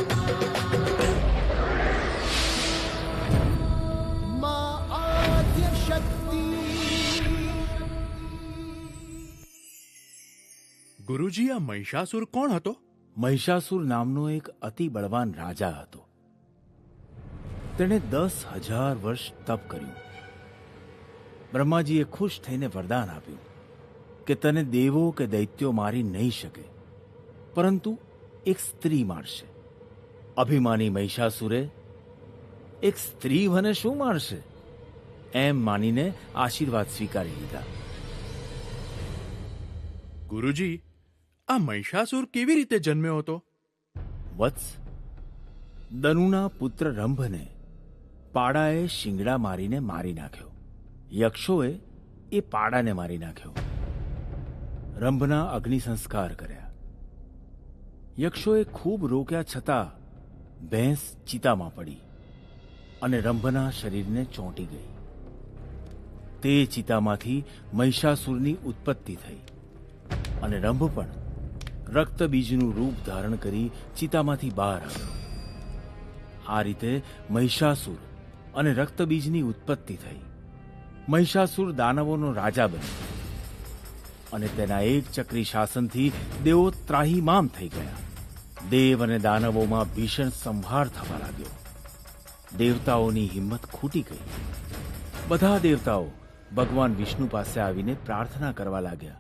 मां आद्य शक्ति ગુરુજી, આ મહિષાસુર કોણ હતો? મહિષાસુર નામનો એક અતિ બળવાન રાજા હતો. તેણે 10,000 વર્ષ તપ કર્યું. બ્રહ્માજીએ ખુશ થઈને વરદાન આપ્યું કે તને દેવો કે દૈત્યો મારી નહીં શકે, પરંતુ એક સ્ત્રી મારશે. અભિમાની મહિષાસુરે એક સ્ત્રી મને શું મારશે એમ માનીને આશીર્વાદ સ્વીકારી લીધા. ગુરુજી, આ મહિષાસુર કેવી રીતે જન્મ્યો હતો? વત્સ, દનુના પુત્ર રંભને પાડાએ શિંગડા મારીને મારી નાખ્યો. યક્ષોએ એ પાડાને મારી નાખ્યો. રંભના અગ્નિ સંસ્કાર કર્યા. યક્ષોએ ખૂબ રોક્યા છતાં ભેંસ ચિતામાં પડી અને રંભના શરીરને ચોંટી ગઈ. તે ચિતામાંથી મહિષાસુરની ઉત્પત્તિ થઈ અને રંભ પણ રક્તબીજનું રૂપ ધારણ કરી ચિતામાંથી બહાર આવ્યો. આ રીતે મહિષાસુર અને રક્તબીજની ઉત્પત્તિ થઈ. મહિષાસુર દાનવોનો રાજા બન્યો અને તેના એક ચક્રી શાસનથી દેવો ત્રાહિમામ થઈ ગયા. દેવ અને દાનવોમાં ભીષણ સંહાર થવા લાગ્યો. દેવતાઓની હિંમત ખૂટી ગઈ. બધા દેવતાઓ ભગવાન વિષ્ણુ પાસે આવીને પ્રાર્થના કરવા લાગ્યા.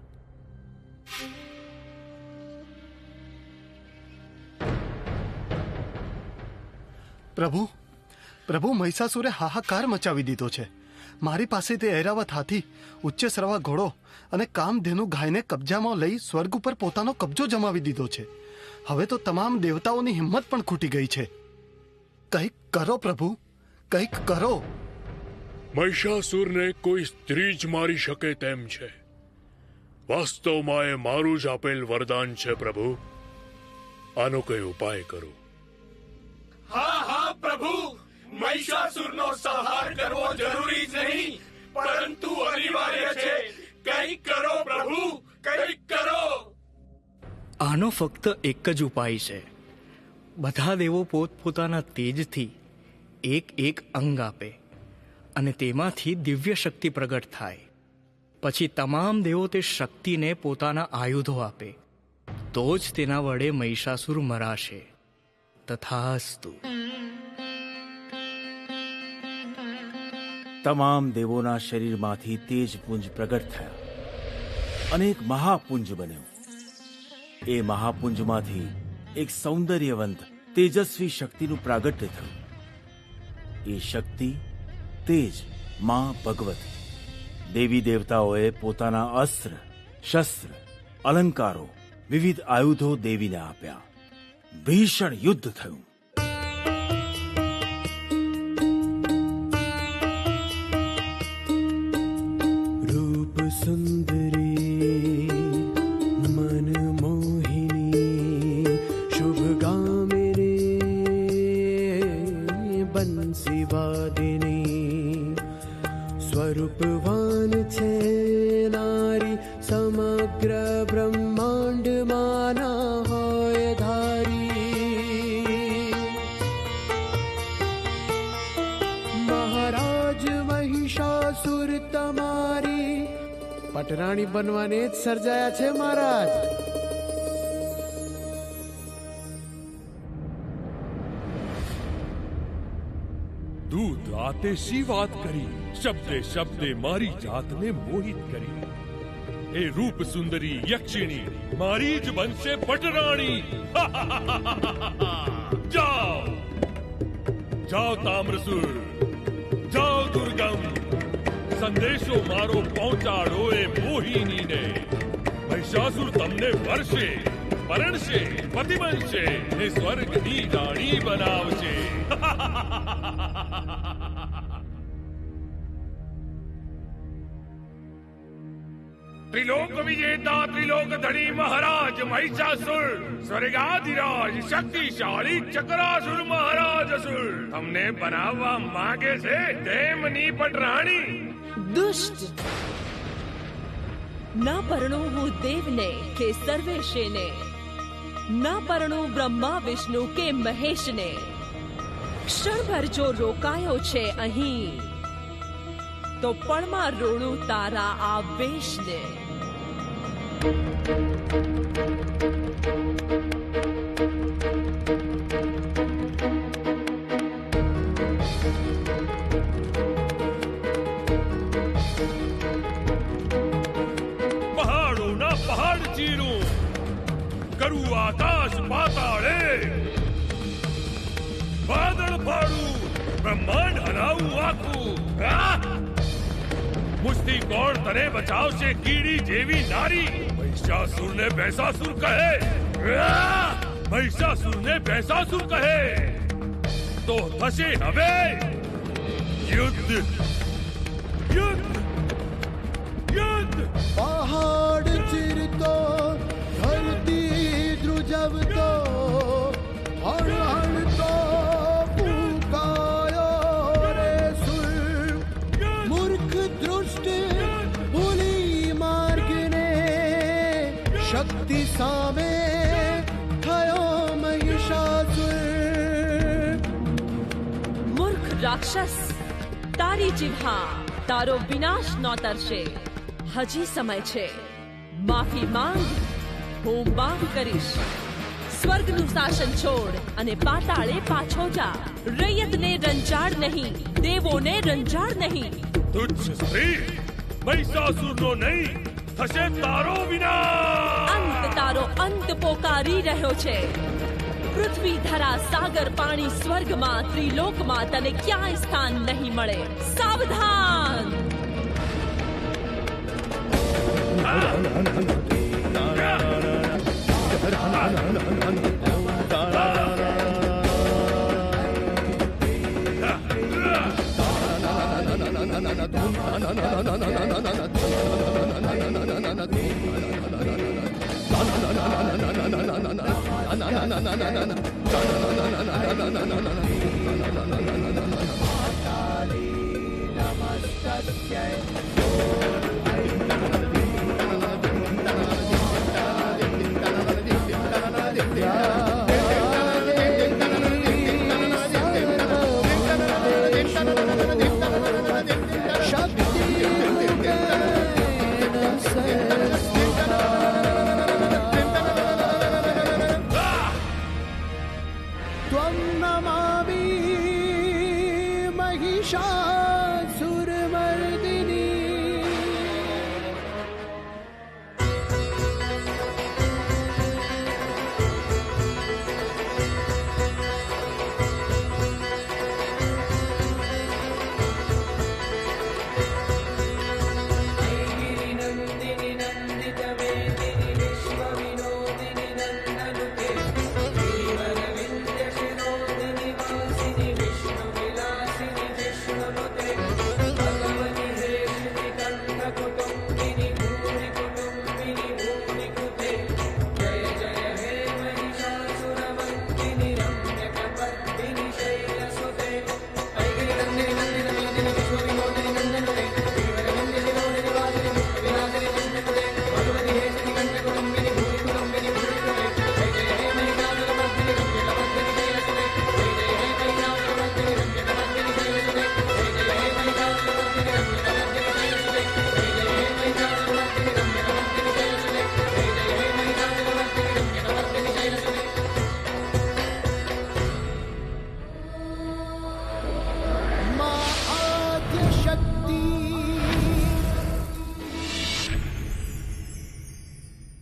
પ્રભુ, પ્રભુ, મહિષાસુરે હાહાકાર મચાવી દીધો છે. મારી પાસે તે ઐરાવત હાથી, ઉચ્ચસ્રવા ઘોડો અને કામધેનુ ગાયને કબજામાં લઈ સ્વર્ગ ઉપર પોતાનો કબજો જમાવી દીધો છે. હવે તો તમામ દેવતાઓની હિંમત પણ ખૂટી ગઈ છે. કંઈક કરો પ્રભુ, કંઈક કરો. મહિષાસુરને કોઈ સ્ત્રી જ મારી શકે તેમ છે. વાસ્તવમાં એ મારું જ આપેલ વરદાન છે પ્રભુ. આનો કઈ ઉપાય કરો. હા હા પ્રભુ, મહિષાસુરનો સંહાર કરવો જરૂરી જ નહીં, પરંતુ અનિવાર્ય છે. કંઈક કરો પ્રભુ, કંઈક કરો. આનો ફક્ત એક જ ઉપાય છે. બધા દેવો પોતપોતાના તેજથી એક એક અંગ આપે અને તેમાંથી દિવ્ય શક્તિ પ્રગટ થાય. પછી તમામ દેવો તે શક્તિને પોતાના આયુધો આપે, તો જ તેના વડે મહિષાસુર મરાશે. તથાસ્તુ. તમામ દેવોના શરીરમાંથી તેજપુંજ પ્રગટ થયા અને એક મહાપુંજ બન્યો. એ મહાપુંજમાંથી એક સૌંદર્યવંત તેજસ્વી શક્તિનું પ્રાગટ્ય થયું. એ શક્તિ, તેજ માં ભગવતી. દેવી દેવતાઓએ પોતાના અસ્ત્ર, શસ્ત્ર, અલંકારો, વિવિધ આયુધો દેવીને આપ્યા. ભીષણ યુદ્ધ થયું. રૂપ સુંદરી મન મોહિની શુભગામિની બંસી વાદિની સ્વરૂપવાન છે નારી સમગ્ર બ્રહ્માંડમાં ના હોય ધારી. મહારાજ મહિષાસુર તમારી પટરાણી બનવાને જ સર્જાયા છે મહારાજ. દૂધ રાતે શી વાત કરી, શબ્દે શબ્દે મારી જાતને મોહિત કરી. એ રૂપ સુંદરી યક્ષિણી મારી જ બનશે પટરાણી. જાઓ જાઓ તામ્રસુર, જાઓ દુર્ગમ, સંદેશો મારો પહોંચાડો એ મોહિનીને. મહિષાસુર તમને વરશે, પરણશે, પતિ બનશે ને સ્વર્ગની રાણી બનાવશે. ત્રિલોક વિજેતા, ત્રિલોક ધણી મહારાજ મહિષાસુર, સ્વર્ગાધિરાજ શક્તિશાળી ચક્રાસુર મહારાજ અસુર તમને બનાવવા માંગે છે તેમની પટરાણી. દુષ્ટ! ન પરણું હું દેવને કે સર્વેશને, ન પરણું બ્રહ્મા વિષ્ણુ કે મહેશને. ક્ષણભર જો રોકાયો છે અહીં, તો પળમાં રોડું તારા આ વેશને. પહાડોના પહાડ ચીરું, કરું આકાશ પાતાળે, વાદળ ફાડું, બ્રહ્માંડ હરાવું આખું. મુજથી કોણ તને બચાવશે કીડી જેવી નારી? મહિષાસુરને ભેંસાસુર કહે, મહિષાસુરને ભેંસાસુર કહે. તો થશે હવે યુદ્ધ, યુદ્ધ, યુદ્ધ. પહાડ ચીરતો, ધરતી ધ્રુજવતો, હણહણતો ફૂંકાયો રે સુર. મૂર્ખ દૃષ્ટ ભૂલી માર્ગને, શક્તિ સામે થયો મહિષાસુર. મૂર્ખ રાક્ષસ! મારી જીભા તારો વિનાશ નોતરશે. હજી સમય છે, માફી માંગ, હું માફ કરીશ. સ્વર્ગનું શાસન છોડ અને પાતાળે પાછો જા. રૈયતને રંજાડ નહીં, દેવોને રંજાડ નહીં. તુચ્છ સ્ત્રી, મહિષાસુરનો નહીં, થશે તારો વિનાશ. અંત તારો અંત પોકારી રહ્યો છે. પૃથ્વી, ધરા, સાગર, પાણી, સ્વર્ગમાં, ત્રિલોકમાં તને ક્યાંય સ્થાન નહીં મળે. સાવધાન! त्वं नमामि महिषासुरमर्दिनी.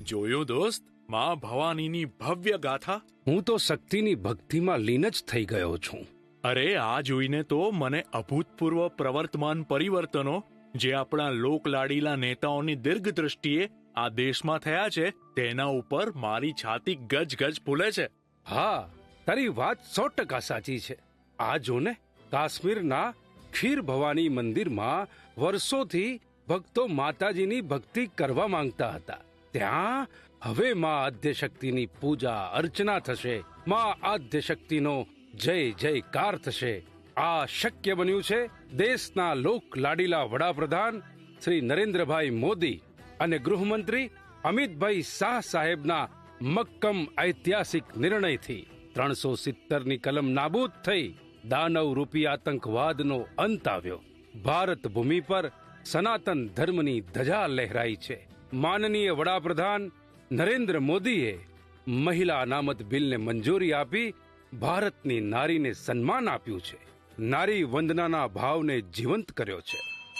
જોયું દોસ્ત, માં ભવાનીની ભવ્ય ગાથા. હું તો શક્તિની ભક્તિમાં લીન જ થઈ ગયો છું. અરે આ જોઈને તો મને અભૂતપૂર્વ પ્રવર્તમાન પરિવર્તનો જે આપણા લોકલાડીલા નેતાઓની દીર્ઘ દ્રષ્ટિએ આ દેશમાં થયા છે તેના ઉપર મારી છાતી ગજ ફૂલે છે. હા, તારી વાત 100% સાચી છે. આ જો ને, કાશ્મીરના ખીર ભવાની મંદિરમાં વર્ષોથી ભક્તો માતાજીની ભક્તિ કરવા માંગતા હતા. ત્યાં હવે માં આદ્યશક્તિની પૂજા અર્ચના થશે. માં આદ્યશક્તિનો જય જયકાર થશે. આ શક્ય બન્યું છે દેશના લોક લાડીલા વડાપ્રધાન શ્રી નરેન્દ્રભાઈ મોદી અને ગૃહમંત્રી અમિતભાઈ શાહ સાહેબના મક્કમ ઐતિહાસિક નિર્ણયથી. 370ની કલમ નાબૂદ થઈ, દાનવ રૂપી આતંકવાદનો અંત આવ્યો. ભારત ભૂમિ પર સનાતન ધર્મની ધજા લહેરાઈ છે. માનનીય વડાપ્રધાન નરેન્દ્ર મોદીએ મહિલા અનામત બિલને મંજૂરી આપી ભારતની નારીને સન્માન આપ્યું છે. નારી વંદનાના ભાવને જીવંત કર્યો છે.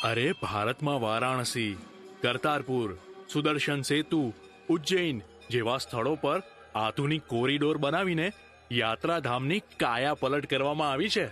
અરે ભારતમાં વારાણસી, કરતારપુર, સુદર્શન સેતુ, ઉજ્જૈન જેવા સ્થળો પર આધુનિક કોરિડોર બનાવીને યાત્રાધામની કાયા પલટ કરવામાં આવી છે.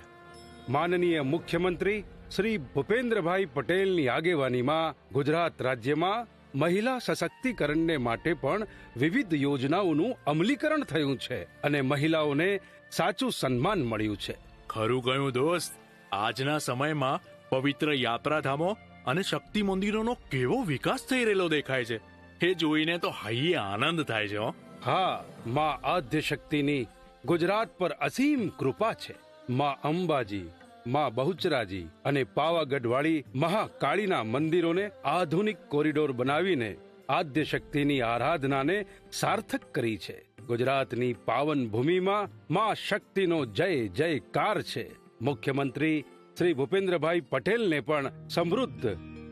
માનનીય મુખ્યમંત્રી શ્રી ભૂપેન્દ્રભાઈ પટેલની આગેવાનીમાં ગુજરાત રાજ્યમાં મહિલા સશક્તિકરણને માટે પણ વિવિધ યોજનાઓનું અમલીકરણ થયું છે અને મહિલાઓને સાચું સન્માન મળ્યું છે. ખરું કહ્યું દોસ્ત. આજના સમયમાં પવિત્ર યાત્રાધામો અને શક્તિ મંદિરોનો કેવો વિકાસ થઈ રહેલો દેખાય છે. એ જોઈને તો હૈયે આનંદ થાય છે. હા, માં આદ્યશક્તિની ગુજરાત પર અસીમ કૃપા છે. માં અંબાજી, માં બહુચરાજી અને પાવાગઢવાળી મહાકાળીના મંદિરોને આધુનિક કોરિડોર બનાવીને આદ્યશક્તિની આરાધનાને સાર્થક કરી છે. ગુજરાતની પાવન ભૂમિમાં માં શક્તિનો જય જયકાર છે. મુખ્યમંત્રી શ્રી ભૂપેન્દ્રભાઈ પટેલને પણ સમૃદ્ધ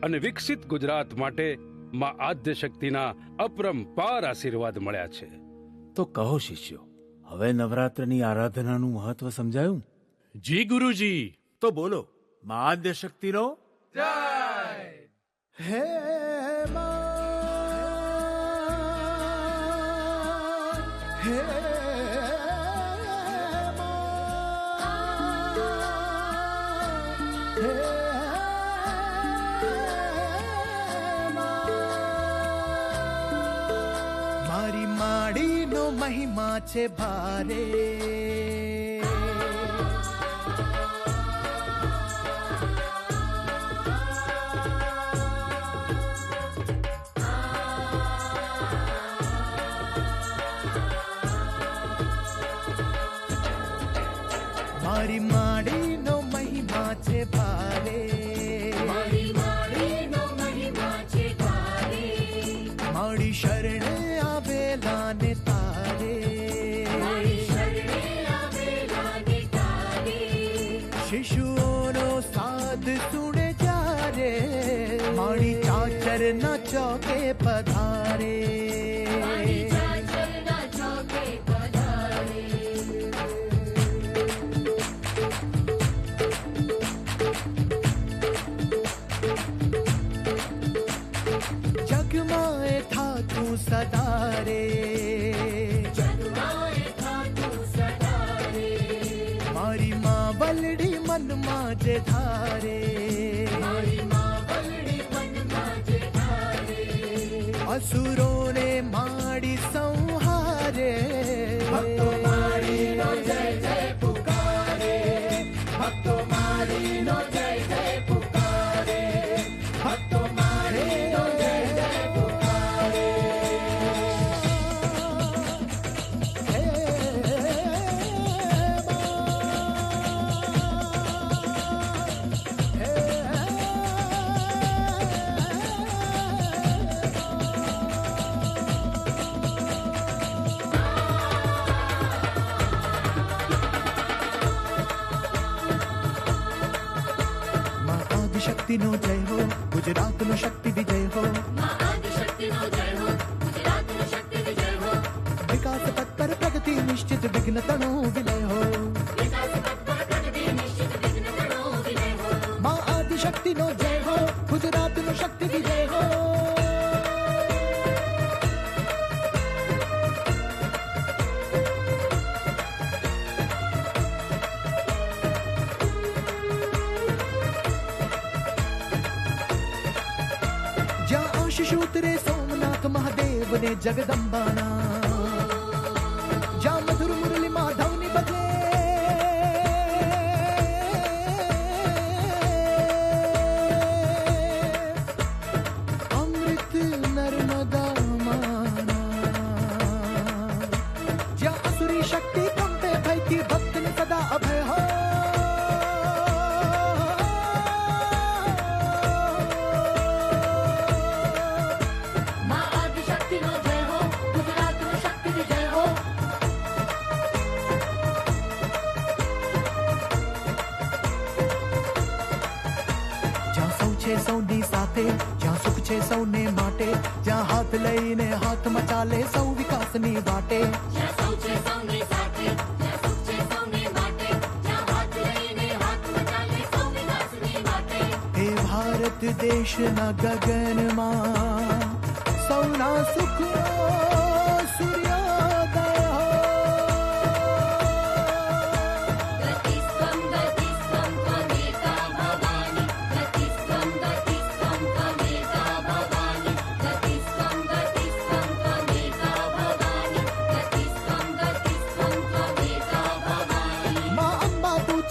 અને વિકસિત ગુજરાત માટે માં આદ્ય શક્તિના અપરંપાર આશીર્વાદ મળ્યા છે. તો કહો શિષ્યો, હવે નવરાત્રની આરાધનાનું મહત્વ સમજાયું? જી ગુરુજી. તો બોલો, માં આદ્ય શક્તિનો જય. હે હે મારી માડીનો મહિમા છે ભારે, મારી માડીનો મહિમા છે ભારે, મારી માડીનો મહિમા છે ભારે, માડી શરણે આવેલા ને તારે, માડી શરણે આવેલા ને તારે, શિશુઓનો સાદ સુણે જ્યારે, માડી ચાચર ના ચોકે પધારે, માડી ચાચર ના ચોકે પધારે. જગમાએ થાતું સદારે, જગમાએ થાતું સદારે, મારી માં વલડી મનમાં જે ધારે, મારી માં વલડી મનમાં જે ધારે, અસુરોને માડી સંહારે, ભક્તો માડીનો જય જય પુકારે, ભક્તો માડીનો જય જય પુકારે, ભક્તો માડીનો જય જય પુકારે. શક્તિનો જય હો, ગુજરાતનો શક્તિ વિજય હો, માં આદિ શક્તિનો જય હો, ગુજરાતનો શક્તિ વિજય હો, વિકાસ પથ પર પ્રગતિ નિશ્ચિત વિઘ્ન તણો વિલય હો, વિકાસ પથ પર પ્રગતિ નિશ્ચિત વિઘ્ન તણો વિલય હો, માં આદિ શક્તિનો જય હો, ગુજરાતનો શક્તિ વિજય હો. શિશુતરે સોમનાથ મહાદેવ ને જગદંબાના, જ્યાં મધુર મુરલી માધવની બજે, અમૃત નર્મદા માના, જ્યાં અસુરી શક્તિ કંપે ભયથી ભક્તને સદા અભય હો. સૌની સાથે, જ્યાં સુખ છે સૌને માટે, જ્યાં હાથ લઈને હાથમાં ચાલે સૌ વિકાસની વાટે, જ્યાં સૌ છે સૌની સાથે, જ્યાં સુખ છે સૌને માટે, જ્યાં હાથ લઈને હાથમાં ચાલે સૌ વિકાસની વાટે, હે ભારત દેશના ગગનમાં સૌના સુખનો સૂર્યોદય હો.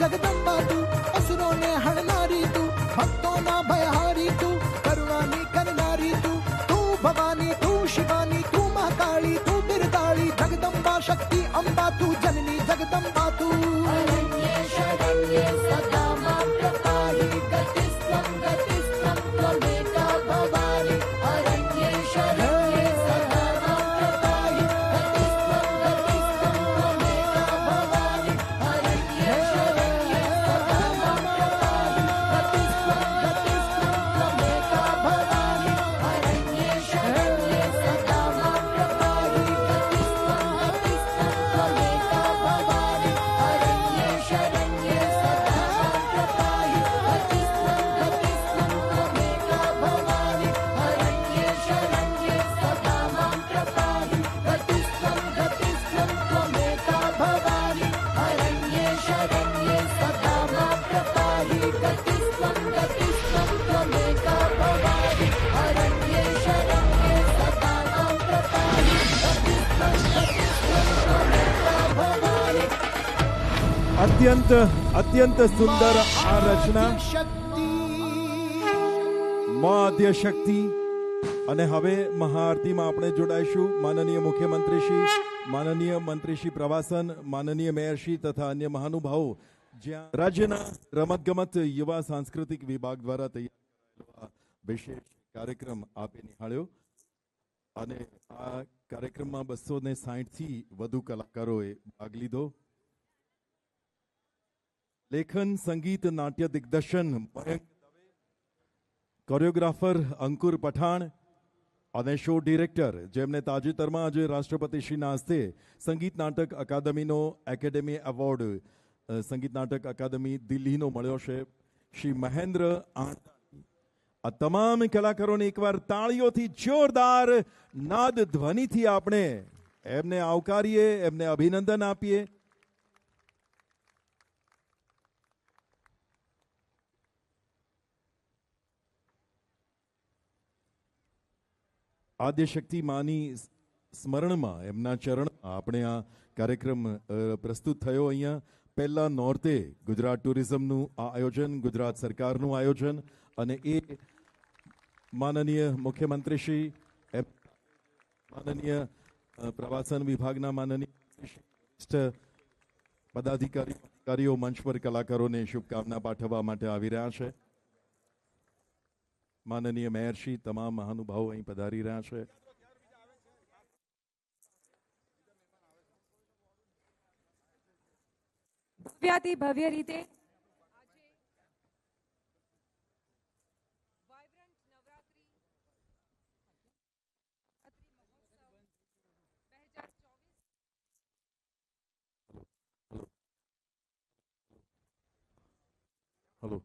જગદંબા તું, અસુરોને હણનારી તું, ભક્તોના ભયહારી તું, કરુણાની કરનારી તું, તું ભવાની તું શિવાની તું મહાકાળી તું બિરદાળી, જગદંબા શક્તિ અંબા તું, જનની જગદંબા તું. શરણ્ય સદા માં પ્રપાહી, ગતિસ્ત્વં ત્વમેકા ભવાની, અરણ્ય શરણ્ય સદા માં પ્રપાહી, ગતિસ્ત્વં ત્વમેકા ભવાની, અરણ્ય શરણ્ય સદા માં પ્રપાહી. અત્યંત અત્યંત સુંદર આ રચના માં આદ્ય શક્તિ. અને હવે મહાઆરતીમાં આપણે જોડાઈશું માનનીય માનનીય મંત્રી શ્રી પ્રવાસન, માનનીય મેયર શ્રી તથા અન્ય મહાનુભાવો, જ્યાં રાજ્યના રમતગમત યુવા સાંસ્કૃતિક વિભાગ દ્વારા તૈયાર વિશેષ કાર્યક્રમ આપે નિહાળ્યો. અને આ કાર્યક્રમમાં 260થી વધુ કલાકારોએ ભાગ લીધો. લેખન, સંગીત, નાટ્ય દિગ્દર્શન મયંક દવે, કોરિયોગ્રાફર અંકુર પઠાણ અને શો ડિરેક્ટર, જેમને તાજેતરમાં આજે રાષ્ટ્રપતિશ્રીના હસ્તે સંગીત નાટક અકાદમીનો એકેડેમી એવોર્ડ સંગીત નાટક અકાદમી દિલ્હીનો મળ્યો છે, શ્રી મહેન્દ્ર આણંદ. આ તમામ કલાકારોને એકવાર તાળીઓથી જોરદાર નાદ ધ્વનિથી આપણે એમને આવકારીએ, એમને અભિનંદન આપીએ. આદ્યશક્તિ માની સ્મરણમાં એમના ચરણમાં આપણે આ કાર્યક્રમ પ્રસ્તુત થયો. અહીંયા પહેલા નોરતે ગુજરાત ટુરિઝમનું આ આયોજન, ગુજરાત સરકારનું આયોજન, અને એ માનનીય મુખ્યમંત્રીશ્રી, માનનીય પ્રવાસન વિભાગના માનનીય પદાધિકારીઓ મંચ પર કલાકારોને શુભકામના પાઠવવા માટે આવી રહ્યા છે. માનનીય મેયરશ્રી, તમામ મહાનુભાવો અહીં પધારી રહ્યા છે. ભવ્યાતિ ભવ્ય રીતે હલો.